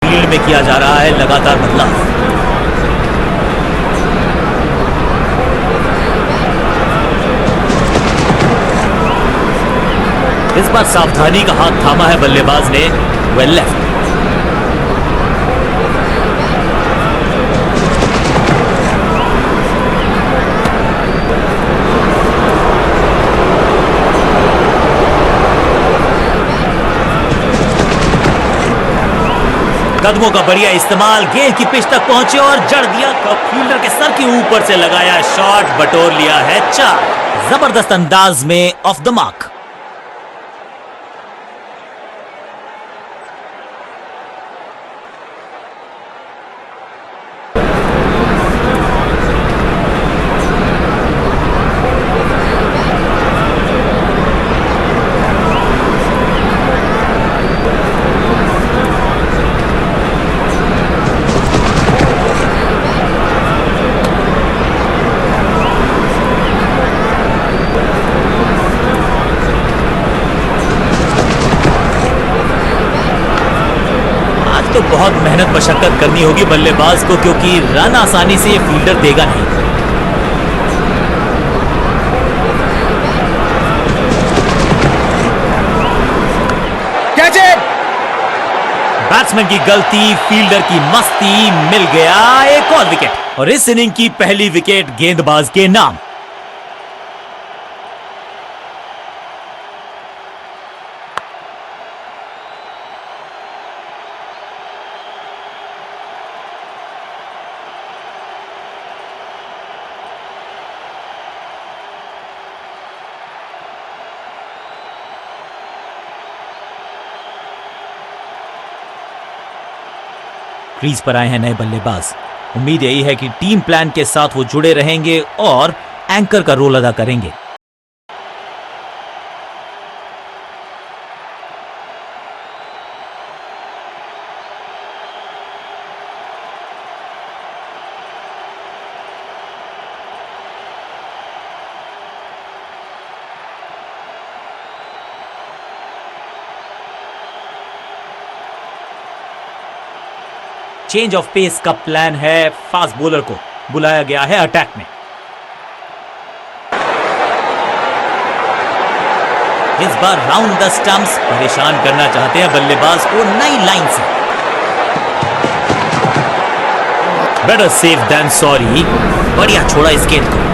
फील्ड में किया जा रहा है लगातार बदलाव। इस बार सावधानी का हाथ थामा है बल्लेबाज ने। Well left. कदमों का बढ़िया इस्तेमाल, गेंद की पिच तक पहुंचे और जड़ दिया। फील्डर के सर के ऊपर से लगाया शॉट, बटोर लिया है 4। जबरदस्त अंदाज में ऑफ द मार्क। तो बहुत मेहनत मशक्कत करनी होगी बल्लेबाज को, क्योंकि रन आसानी से ये फील्डर देगा नहीं।
Catch it.
बैट्समैन की गलती, फील्डर की मस्ती, मिल गया एक और विकेट और इस इनिंग की पहली विकेट गेंदबाज के नाम। क्रीज पर आए हैं नए बल्लेबाज। उम्मीद यही है कि टीम प्लान के साथ वो जुड़े रहेंगे और एंकर का रोल अदा करेंगे। चेंज ऑफ पेस का प्लान है, फास्ट बॉलर को बुलाया गया है अटैक में। इस बार राउंड द स्टंप्स, परेशान करना चाहते हैं बल्लेबाज को नई लाइन से। बेटर सेफ देन सॉरी, बढ़िया छोड़ा इस गेंद को।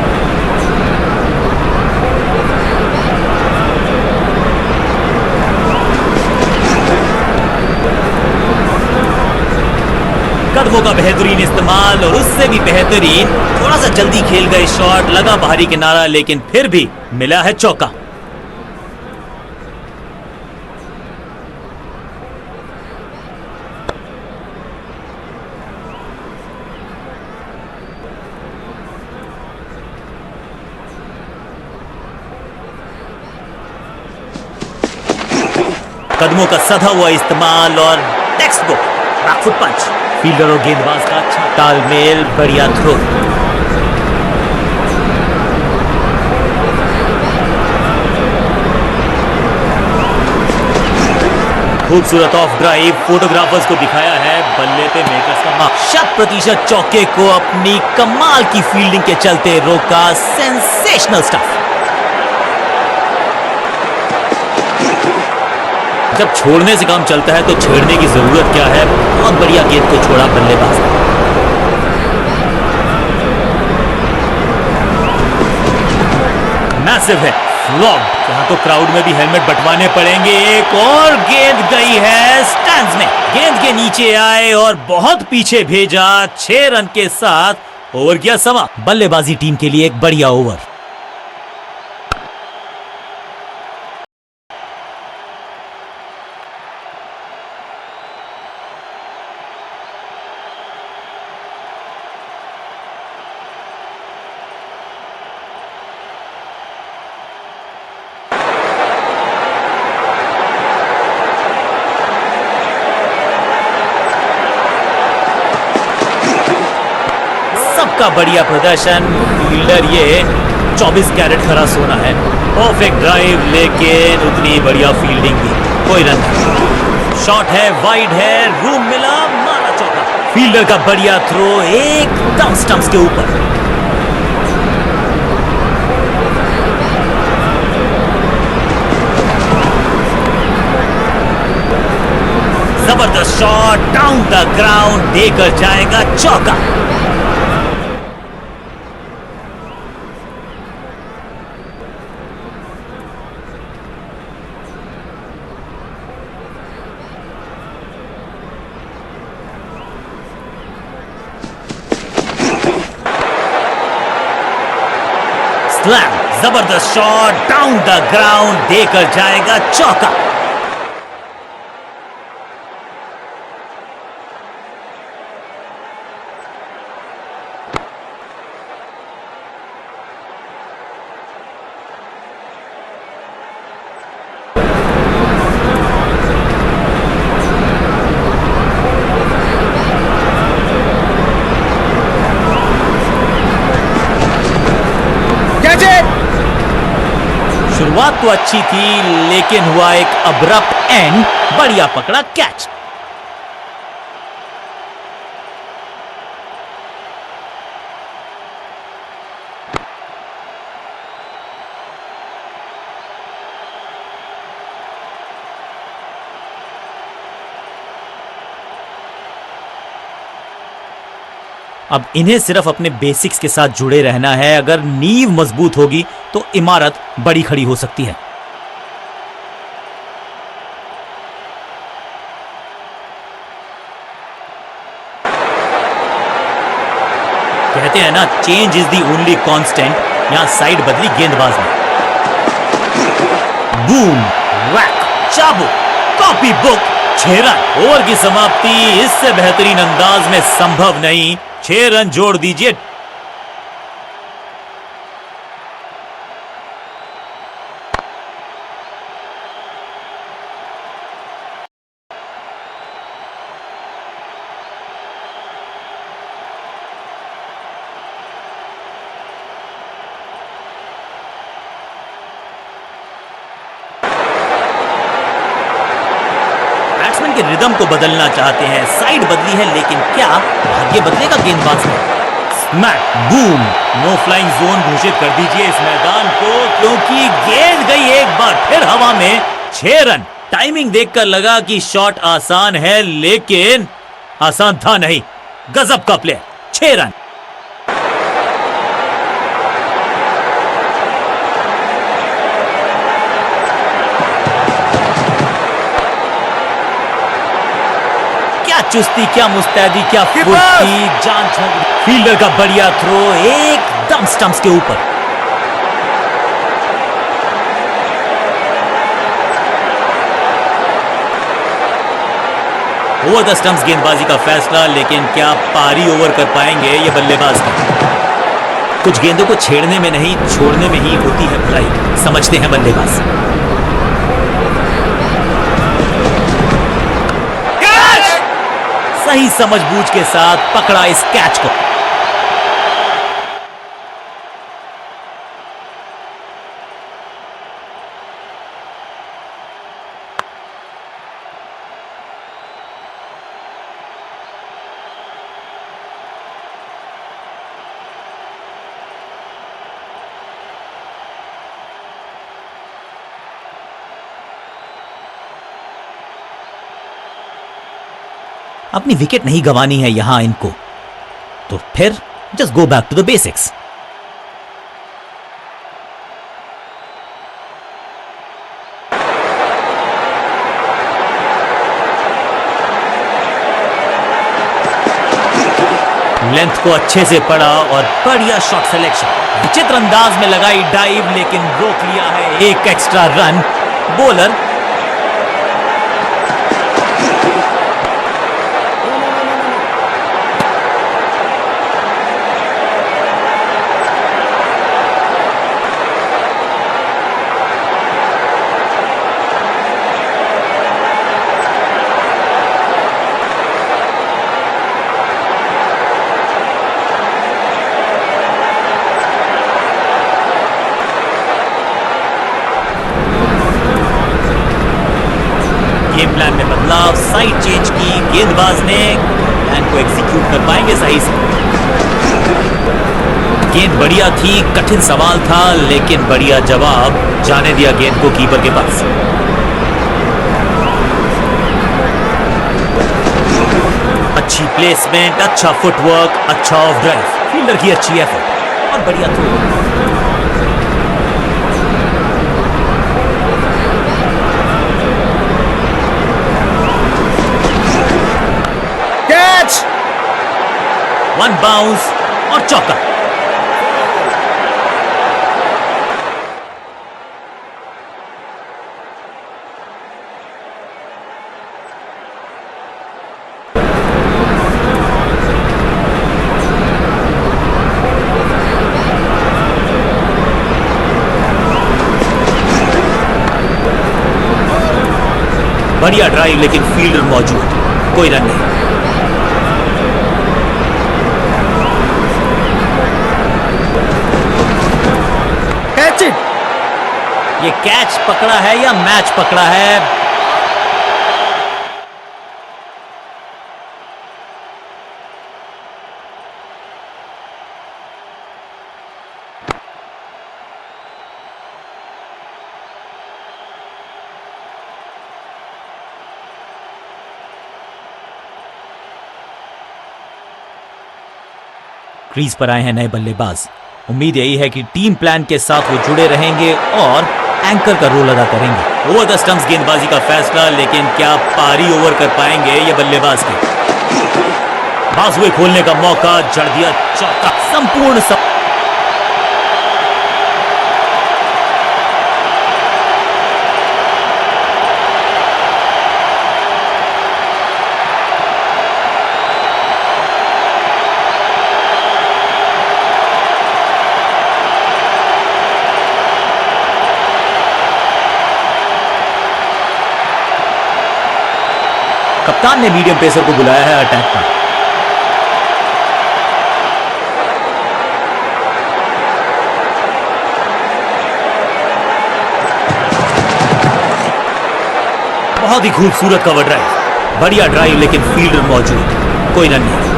कदमों का बेहतरीन इस्तेमाल और उससे भी बेहतरीन, थोड़ा सा जल्दी खेल गए शॉट, लगा बाहरी किनारा लेकिन फिर भी मिला है चौका। कदमों का सधा हुआ इस्तेमाल और टेक्स्ट बुक बैकफुट पंच। फील्डर और गेंदबाज का अच्छा तालमेल, बढ़िया थ्रो। खूबसूरत ऑफ ड्राइव, फोटोग्राफर्स को दिखाया है, बल्ले पे मेकर्स का मार्क। 100% चौके को अपनी कमाल की फील्डिंग के चलते रोका। Sensational stuff. जब छोड़ने से काम चलता है तो छेड़ने की जरूरत क्या है। बहुत बढ़िया गेंद को छोड़ा बल्लेबाज ने। मैसिव है, फ्लॉप। यहां तो क्राउड में भी हेलमेट बंटवाने पड़ेंगे। एक और गेंद गई है स्टैंड्स में। गेंद के नीचे आए और बहुत पीछे भेजा। 6 रन के साथ ओवर गया समा। बल्लेबाजी टीम के लिए एक बढ़िया ओवर। का बढ़िया प्रदर्शन। फील्डर ये 24 कैरेट खरा सोना है। परफेक्ट ड्राइव लेकिन उतनी बढ़िया फील्डिंग भी, कोई रन नहीं। शॉट है, वाइड है, रूम मिला, मारा चौका। फील्डर का बढ़िया थ्रो एकदम स्टंप्स के ऊपर। जबरदस्त शॉट, डाउन द ग्राउंड, देकर जाएगा चौका। स्लैम, जबरदस्त शॉट डाउन द ग्राउंड, देकर जाएगा चौका।
Catch it.
शुरुआत तो अच्छी थी लेकिन हुआ एक अब्रप्ट एंड, बढ़िया पकड़ा कैच। अब इन्हें सिर्फ अपने बेसिक्स के साथ जुड़े रहना है। अगर नींव मजबूत होगी तो इमारत बड़ी खड़ी हो सकती है। कहते हैं ना, change is the only constant. यहां साइड बदली गेंदबाज ने। बूम, वैक, चाबुक, कॉपी बुक, 6 रन। ओवर की समाप्ति इससे बेहतरीन अंदाज में संभव नहीं। 6 रन जोड़ दीजिए। बैट्समैन के रिदम को बदलना चाहते हैं। साइड बदली है लेकिन क्या भाग्य बदलेगा गेंदबाज में? Smack, boom, no flying zone घोषित कर दीजिए इस मैदान को, क्योंकि गेंद गई एक बार फिर हवा में। 6 रन। टाइमिंग देखकर लगा कि शॉट आसान है लेकिन आसान था नहीं। गजब का प्ले। 6 रन। क्या चुस्ती, क्या मुस्तैदी, क्या फुर्ती, जान छोड़। फील्डर का बढ़िया थ्रो एकदम स्टंप्स के ऊपर। ओवर द स्टंप्स गेंदबाजी का फैसला, लेकिन क्या पारी ओवर कर पाएंगे ये बल्लेबाज का? कुछ गेंदों को छेड़ने में नहीं, छोड़ने में ही होती है भलाई, समझते हैं बल्लेबाज। सही समझबूझ के साथ पकड़ा इस कैच को। अपनी विकेट नहीं गंवानी है यहां इनको, तो फिर just go back to the basics. Length को अच्छे से पढ़ा और बढ़िया शॉट सिलेक्शन। विचित्र अंदाज में लगाई डाइव लेकिन रोक लिया है। एक extra run. Bowler game plan में बदलाव, साइड चेंज की। गेंदबाज ने प्लान को एग्जीक्यूट कर पाएंगे सही से? गेंद बढ़िया थी, कठिन सवाल था लेकिन बढ़िया जवाब। जाने दिया गेंद को कीपर के पास। अच्छी प्लेसमेंट, अच्छा फुटवर्क, अच्छा ऑफ ड्राइव, फील्डर की अच्छी एफर्ट और बढ़िया थ्रो। वन बाउंस और चौका। बढ़िया ड्राइव लेकिन फील्डर मौजूद, कोई रन नहीं।
Catch it.
ये कैच पकड़ा है या मैच पकड़ा है? क्रीज पर आए हैं नए बल्लेबाज। उम्मीद यही है कि टीम प्लान के साथ वो जुड़े रहेंगे और एंकर का रोल अदा करेंगे। ओवर द स्टंप्स गेंदबाजी का फैसला, लेकिन क्या पारी ओवर कर पाएंगे ये बल्लेबाज की? बाजुए खोलने का मौका, जड़ दिया चौका। संपूर्ण कप्तान ने मीडियम पेसर को बुलाया है अटैक पर। बहुत ही खूबसूरत कवर ड्राइव, बढ़िया ड्राइव लेकिन फील्डर मौजूद, कोई रन नहीं।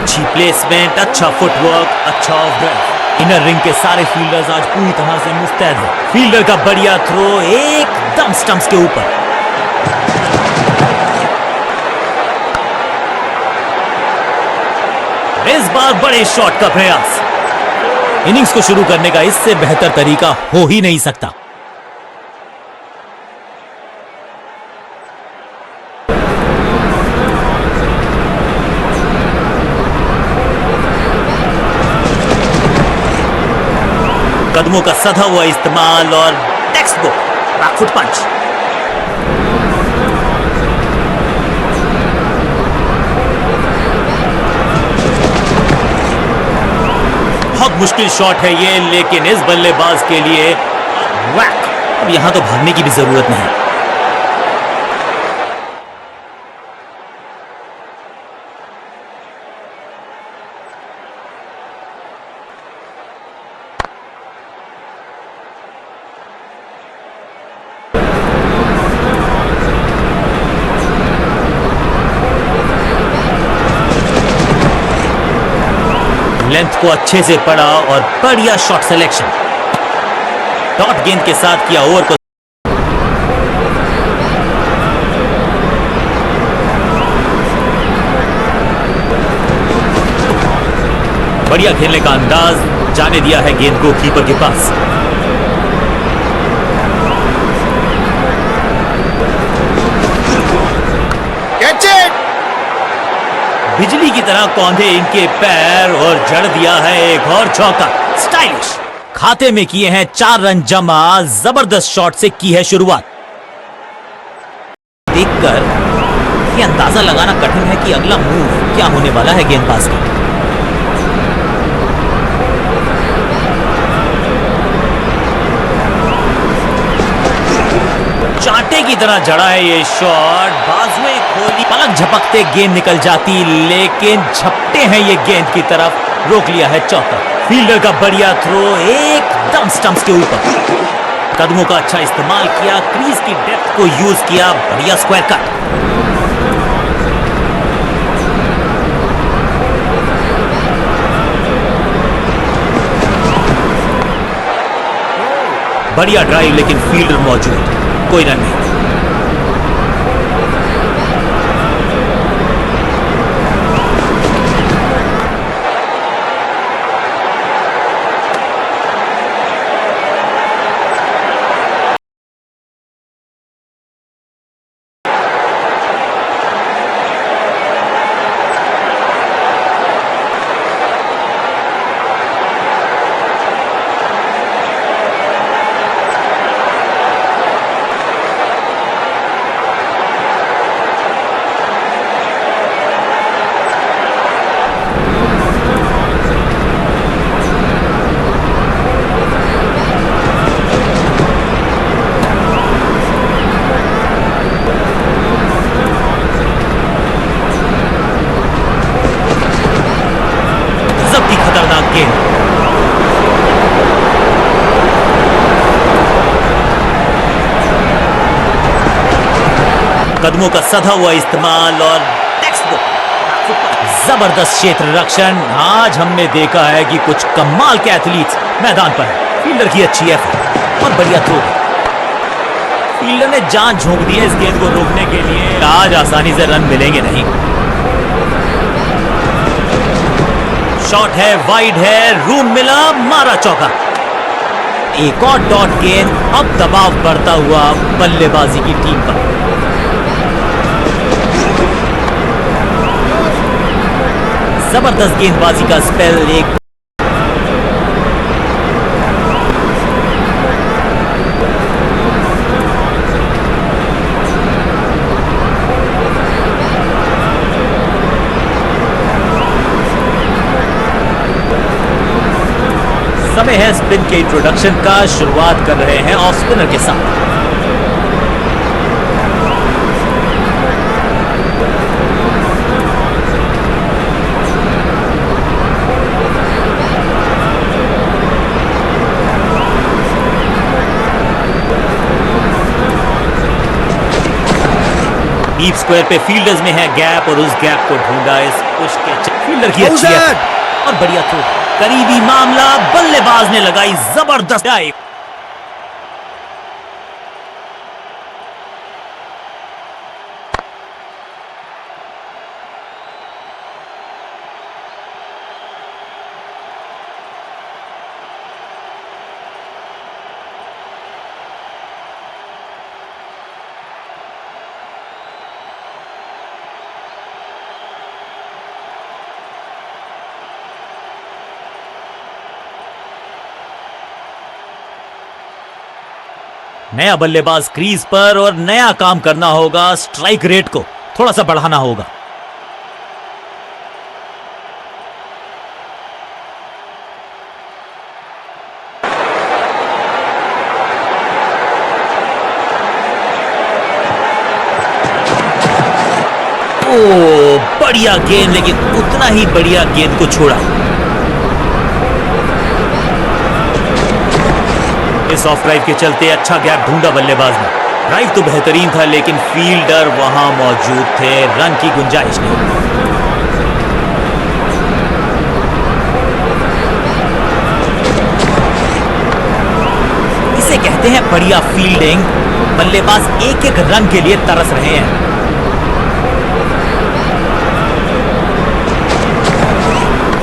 अच्छी प्लेसमेंट, अच्छा फुटवर्क, अच्छा ऑफ ड्राइव। इनर रिंग के सारे फील्डर्स आज पूरी तरह से मुस्तैद हैं। फील्डर का बढ़िया थ्रो एकदम स्टंप्स के ऊपर। इस बार बड़े शॉट का प्रयास। इनिंग्स को शुरू करने का इससे बेहतर तरीका हो ही नहीं सकता। कदमों का सधा हुआ इस्तेमाल और टेक्स्ट बुक बैकफुट पंच। बहुत मुश्किल शॉट है ये, लेकिन इस बल्लेबाज के लिए वैक। अब यहां तो भागने की भी जरूरत नहीं। लेंथ को अच्छे से पढ़ा और बढ़िया शॉट सिलेक्शन। डॉट गेंद के साथ किया ओवर को। बढ़िया खेलने का अंदाज, जाने दिया है गेंद को कीपर के पास।
Catch it.
बिजली की तरह कौंधे इनके पैर और जड़ दिया है एक और चौका। स्टाइलिश। खाते में किए हैं 4 रन जमा। जबरदस्त शॉट से की है शुरुआत। देखकर ये अंदाजा लगाना कठिन है कि अगला मूव क्या होने वाला है गेंदबाज का। चांटे की तरह जड़ा है ये शॉट। बाजुएं खोली, पलक झपकते गेंद निकल जाती, लेकिन झपटे हैं ये गेंद की तरफ। रोक लिया है चौका। फील्डर का बढ़िया थ्रो एकदम स्टंप्स के ऊपर। कदमों का अच्छा इस्तेमाल किया, क्रीज की डेप्थ को यूज किया। बढ़िया स्क्वायर कट। बढ़िया ड्राइव लेकिन फील्डर मौजूद, कोई रन नहीं। कदमों का सधा हुआ इस्तेमाल और जबरदस्त क्षेत्र रक्षण। आज हमने देखा है कि कुछ कमाल के एथलीट्स मैदान पर है। फील्डर की अच्छी एफर्ट और बढ़िया थ्रो। फील्डर ने जान झोंक दी है इस गेंद को रोकने के लिए। आज आसानी से रन मिलेंगे नहीं। शॉट है, वाइड है, रूम मिला, मारा चौका। एक और डॉट गेंद। अब दबाव बढ़ता हुआ बल्लेबाजी की टीम पर। जबरदस्त गेंदबाजी का स्पेल। एक समय है स्पिन के इंट्रोडक्शन का। शुरुआत कर रहे हैं ऑफ स्पिनर के साथ। डीप स्क्वायर पे फील्डर्स में है गैप और उस गैप को ढूंढा इस पुश के फील्डर की अच्छी है और बढ़िया थ्रो। करीबी मामला, बल्लेबाज ने लगाई जबरदस्त डाइव। नया बल्लेबाज क्रीज पर और नया काम करना होगा। स्ट्राइक रेट को थोड़ा सा बढ़ाना होगा। ओ बढ़िया गेंद, लेकिन उतना ही बढ़िया गेंद को छोड़ा। इस ऑफ ड्राइव के चलते अच्छा गैप ढूंढा बल्लेबाज ने। ड्राइव तो बेहतरीन था लेकिन फील्डर वहां मौजूद थे। रन की गुंजाइश नहीं। इसे कहते हैं बढ़िया फील्डिंग। बल्लेबाज एक एक रन के लिए तरस रहे हैं।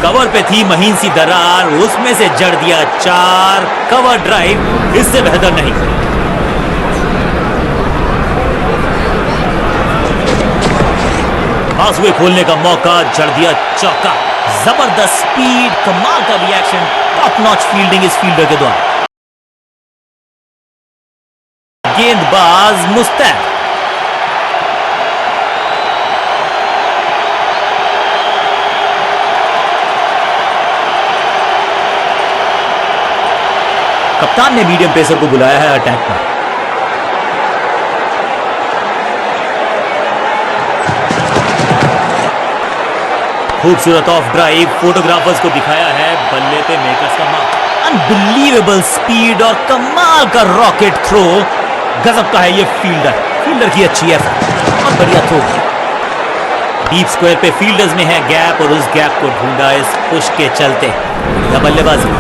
कवर पे थी महीन सी दरार, उसमें से जड़ दिया 4। कवर ड्राइव इससे बेहतर नहीं। पास हुए खोलने का मौका, जड़ दिया चौका। जबरदस्त स्पीड, कमाल का रिएक्शन, टॉप नॉच फील्डिंग इस फील्डर के द्वारा। गेंदबाज मुस्तैद। कप्तान ने मीडियम पेसर को बुलाया है अटैक पर। खूबसूरत ऑफ ड्राइव, फोटोग्राफर्स को दिखाया है। बल्ले पे मेकर्स का मार्क। अनबिलीवेबल स्पीड और कमाल का रॉकेट थ्रो। गजब का है ये फील्डर की अच्छी एफर्ट और बढ़िया थ्रो। डीप स्क्वायर पे फील्डर्स में है गैप और उस गैप को ढूंढा इस पुश के चलते। बल्लेबाजी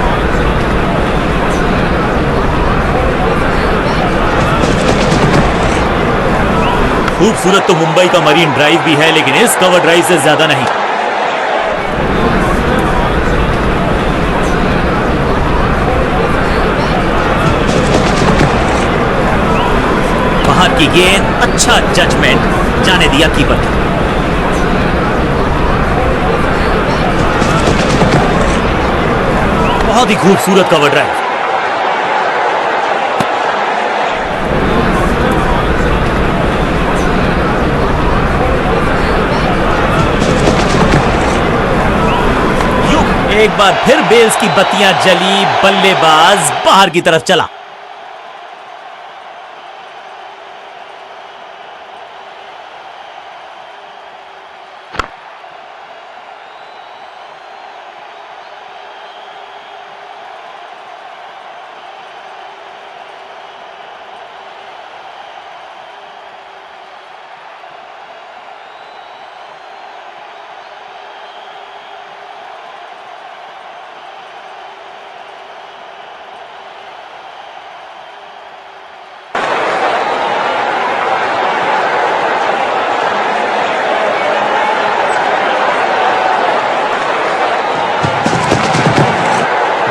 खूबसूरत तो मुंबई का मरीन ड्राइव भी है लेकिन इस कवर ड्राइव से ज्यादा नहीं। बाहर की गेंद, अच्छा जजमेंट, जाने दिया कीपर था। बहुत ही खूबसूरत कवर ड्राइव। एक बार फिर बेल्स की बत्तियां जली। बल्लेबाज बाहर की तरफ चला।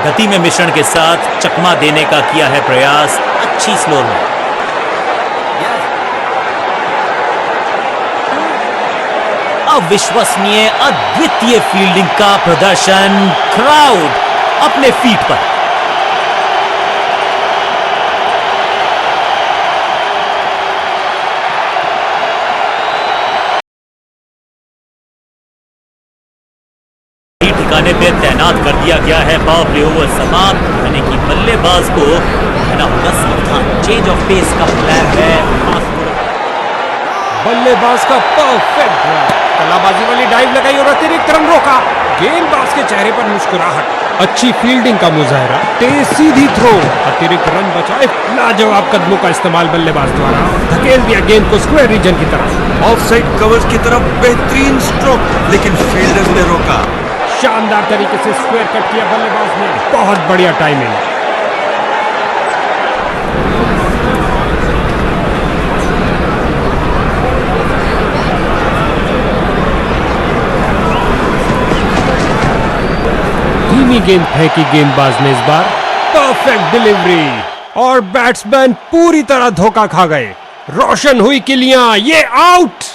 गति में मिश्रण के साथ चकमा देने का किया है प्रयास, अच्छी स्लो में। अविश्वसनीय अद्वितीय फील्डिंग का प्रदर्शन, क्राउड अपने फीट पर। ठिकाने पे तैनात कर दिया गया है। पावर प्ले ओवर समाप्त, यानी कि बल्लेबाज को रहना होगा सावधान। चेंज ऑफ पेस का प्लान है।
बल्लेबाज का परफेक्ट ड्राइव, कलाबाजी वाली डाइव लगाई और अतिरिक्त रन रोका। गेंदबाज के चेहरे पर मुस्कुराहट, अच्छी फील्डिंग का मुजाहरा, तेज सीधी थ्रो, अतिरिक्त रन बचाए। लाजवाब कदमों का इस्तेमाल बल्लेबाज द्वारा धकेल दिया गेंद को स्क्वायर रीजन की तरफ।
ऑफसाइड कवर्स की तरफ बेहतरीन स्ट्रोक, लेकिन फील्डर्स ने रोका।
शानदार तरीके से स्क्वायर कट किया बल्लेबाज ने, बहुत बढ़िया टाइमिंग। धीमी गेंद फेंकी गेंदबाज ने इस बार, परफेक्ट डिलीवरी और बैट्समैन पूरी तरह धोखा खा गए। रोशन हुई किलियां, ये आउट।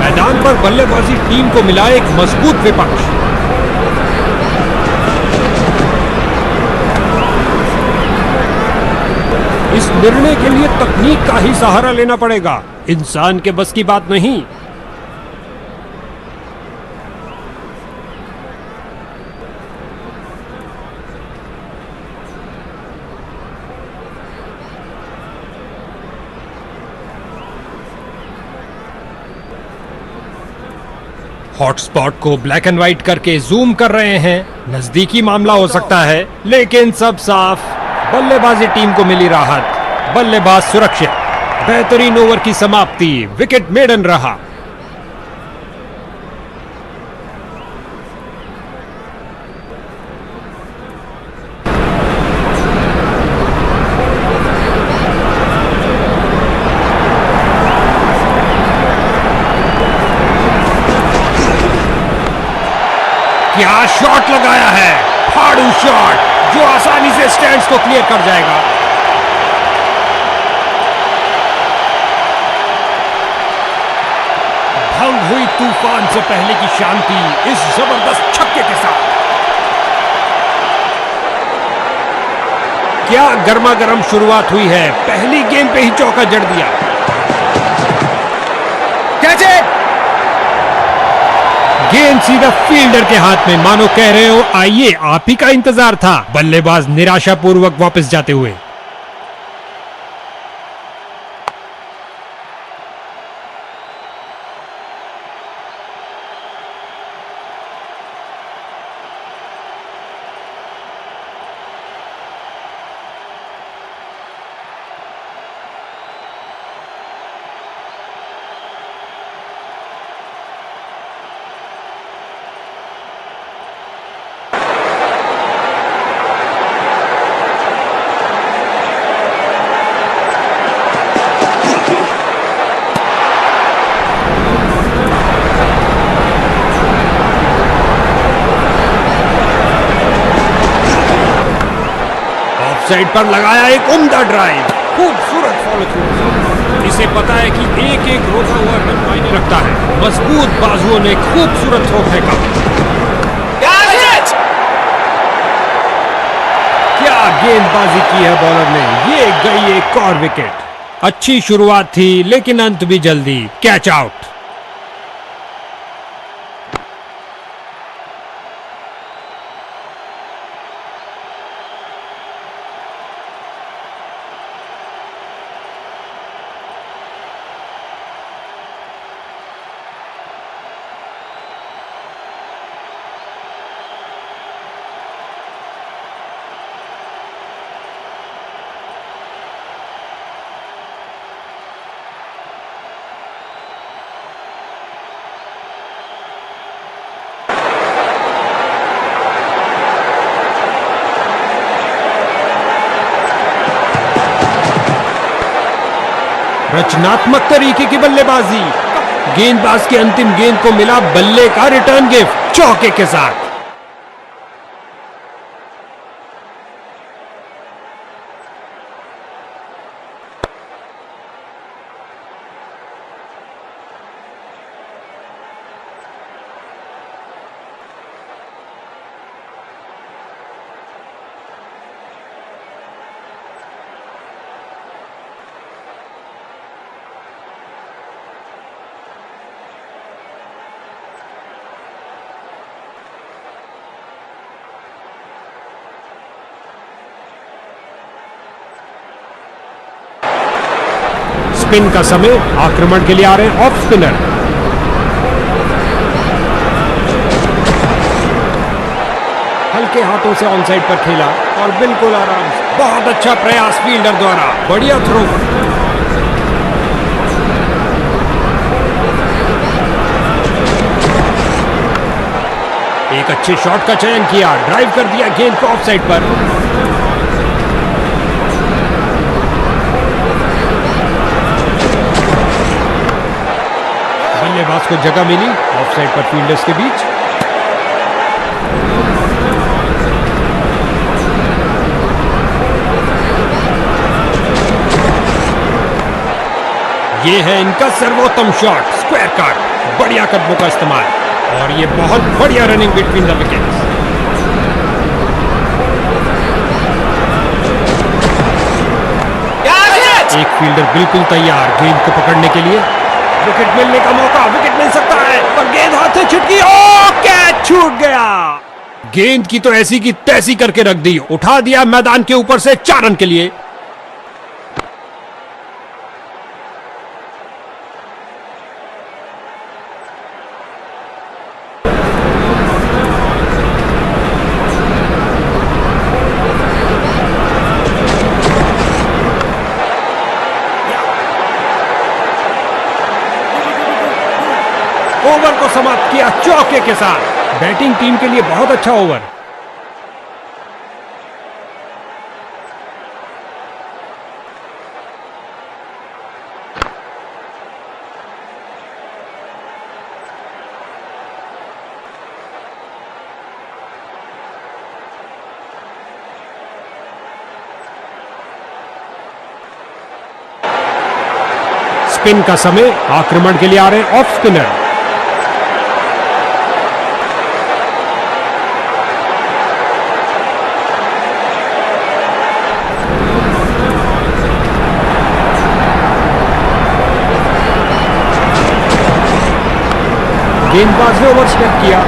मैदान पर बल्लेबाजी टीम को मिला एक मजबूत विपक्ष। इस निर्णय के लिए तकनीक का ही सहारा लेना पड़ेगा, इंसान के बस की बात नहीं। हॉटस्पॉट को ब्लैक एंड व्हाइट करके जूम कर रहे हैं। नजदीकी मामला हो सकता है, लेकिन सब साफ। बल्लेबाजी टीम को मिली राहत, बल्लेबाज सुरक्षित। बेहतरीन ओवर की समाप्ति, विकेट मेडन रहा। क्या शॉट लगाया है, फाड़ू शॉट जो आसानी से स्टैंड्स को क्लियर कर जाएगा। भंग हुई तूफान से पहले की शांति इस जबरदस्त छक्के के साथ। क्या गर्मा गर्म शुरुआत हुई है, पहली गेंद पे ही चौका जड़ दिया।
Catch it!
गेंद सीधा फील्डर के हाथ में, मानो कह रहे हो आइए आप ही का इंतजार था। बल्लेबाज निराशापूर्वक वापस जाते हुए। साइड पर लगाया एक उम्दा ड्राइव, खूबसूरत फॉलो थ्रू। इसे पता है कि एक एक रोका हुआ रन मायने रखता है। मजबूत बाजुओं ने खूबसूरत थ्रो फेंका। क्या गेंदबाजी की है बॉलर ने, ये गई एक और विकेट। अच्छी शुरुआत थी लेकिन अंत भी जल्दी, कैच आउट। रचनात्मक तरीके की बल्लेबाजी। गेंदबाज की अंतिम गेंद को मिला बल्ले का रिटर्न गिफ्ट चौके के साथ। स्पिन का समय, आक्रमण के लिए आ रहे हैं ऑफ स्पिनर। हल्के हाथों से ऑन साइड पर खेला और बिल्कुल आराम से। बहुत अच्छा प्रयास फील्डर द्वारा, बढ़िया थ्रो। एक अच्छे शॉट का चयन किया, ड्राइव कर दिया गेंद को ऑफ साइड पर। बल्लेबाज को जगह मिली ऑफ साइड पर फील्डर्स के बीच। ये है इनका सर्वोत्तम शॉट, स्क्वायर कट। बढ़िया कदमों का इस्तेमाल और ये बहुत बढ़िया रनिंग बिटवीन द विकेट्स। एक फील्डर बिल्कुल तैयार गेंद को पकड़ने के लिए। विकेट मिलने का मौका, विकेट मिल सकता है पर गेंद हाथ से छिटकी। ओ कैच छूट गया। गेंद की तो ऐसी की तैसी करके रख दी, उठा दिया मैदान के ऊपर से 4 रन के लिए। ओवर को समाप्त किया चौके के साथ। बैटिंग टीम के लिए बहुत अच्छा ओवर। स्पिन का समय, आक्रमण के लिए आ रहे हैं ऑफ स्पिनर। गेंदबाज ने ओवरस्टेप किया।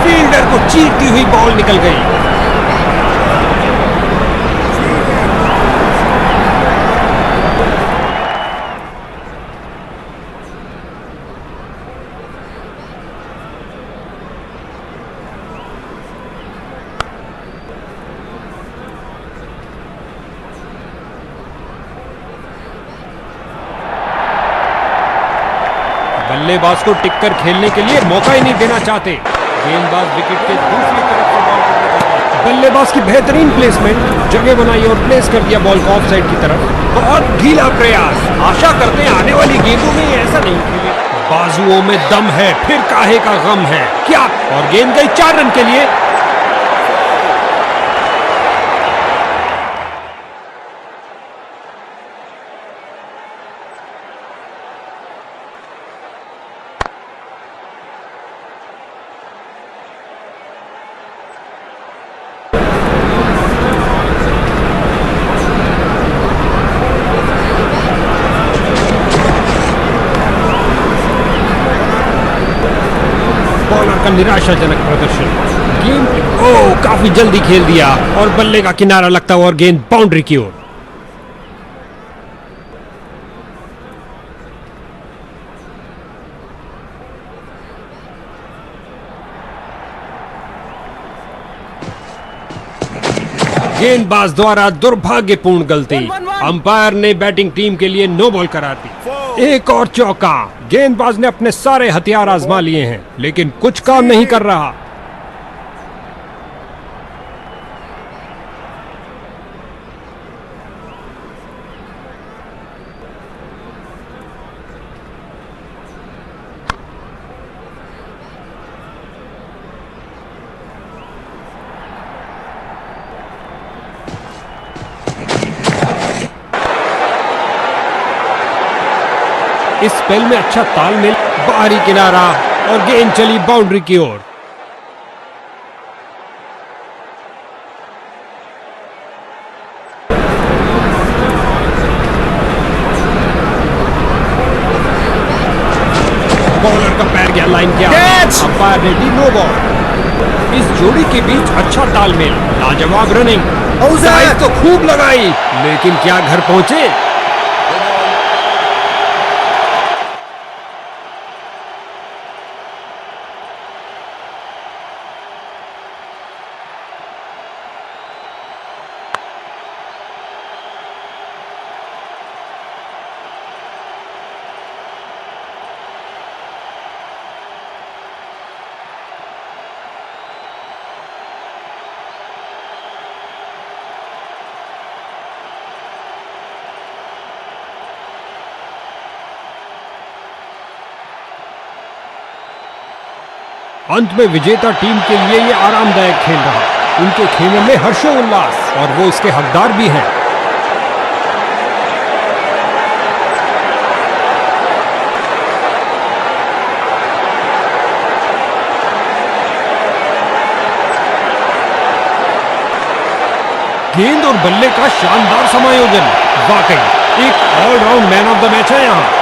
फील्डर को चीरती हुई बॉल निकल गई। बल्लेबाज को टिककर खेलने के लिए मौका ही नहीं देना चाहते। गेंदबाज विकेट के दूसरी तरफ से बॉल करने जा रहा है। बल्लेबाज की बेहतरीन प्लेसमेंट, जगह बनाई और प्लेस कर दिया बॉल को ऑफ साइड की तरफ। बहुत ढीला प्रयास। आशा करते हैं आने वाली गेंदों में ऐसा नहीं खेले। बाजुओं में दम है, फिर काहे का गम है क्या। और गेंद गई 4 रन के लिए। बॉलर का निराशाजनक प्रदर्शन। गेंद काफी जल्दी खेल दिया और बल्ले का किनारा लगता हुआ और गेंद बाउंड्री की ओर। गेंदबाज द्वारा दुर्भाग्यपूर्ण गलती। अंपायर ने बैटिंग टीम के लिए नो बॉल करार दी। एक और चौका। गेंदबाज ने अपने सारे हथियार आजमा लिए हैं लेकिन कुछ काम नहीं कर रहा। इस स्पेल में अच्छा तालमेल, बाहरी किनारा और गेंद चली बाउंड्री की ओर। बॉलर का पैर गया लाइन के आगे, अंपायर ने दी नो बॉल। इस जोड़ी के बीच अच्छा तालमेल, लाजवाब रनिंग, साइड तो खूब लगाई, लेकिन क्या घर पहुंचे? अंत में विजेता टीम के लिए ये आरामदायक खेल रहा। उनके खेल में हर्षोल्लास और वो इसके हकदार भी हैं। गेंद और बल्ले का शानदार समायोजन, वाकई एक allround man of the match है यहाँ।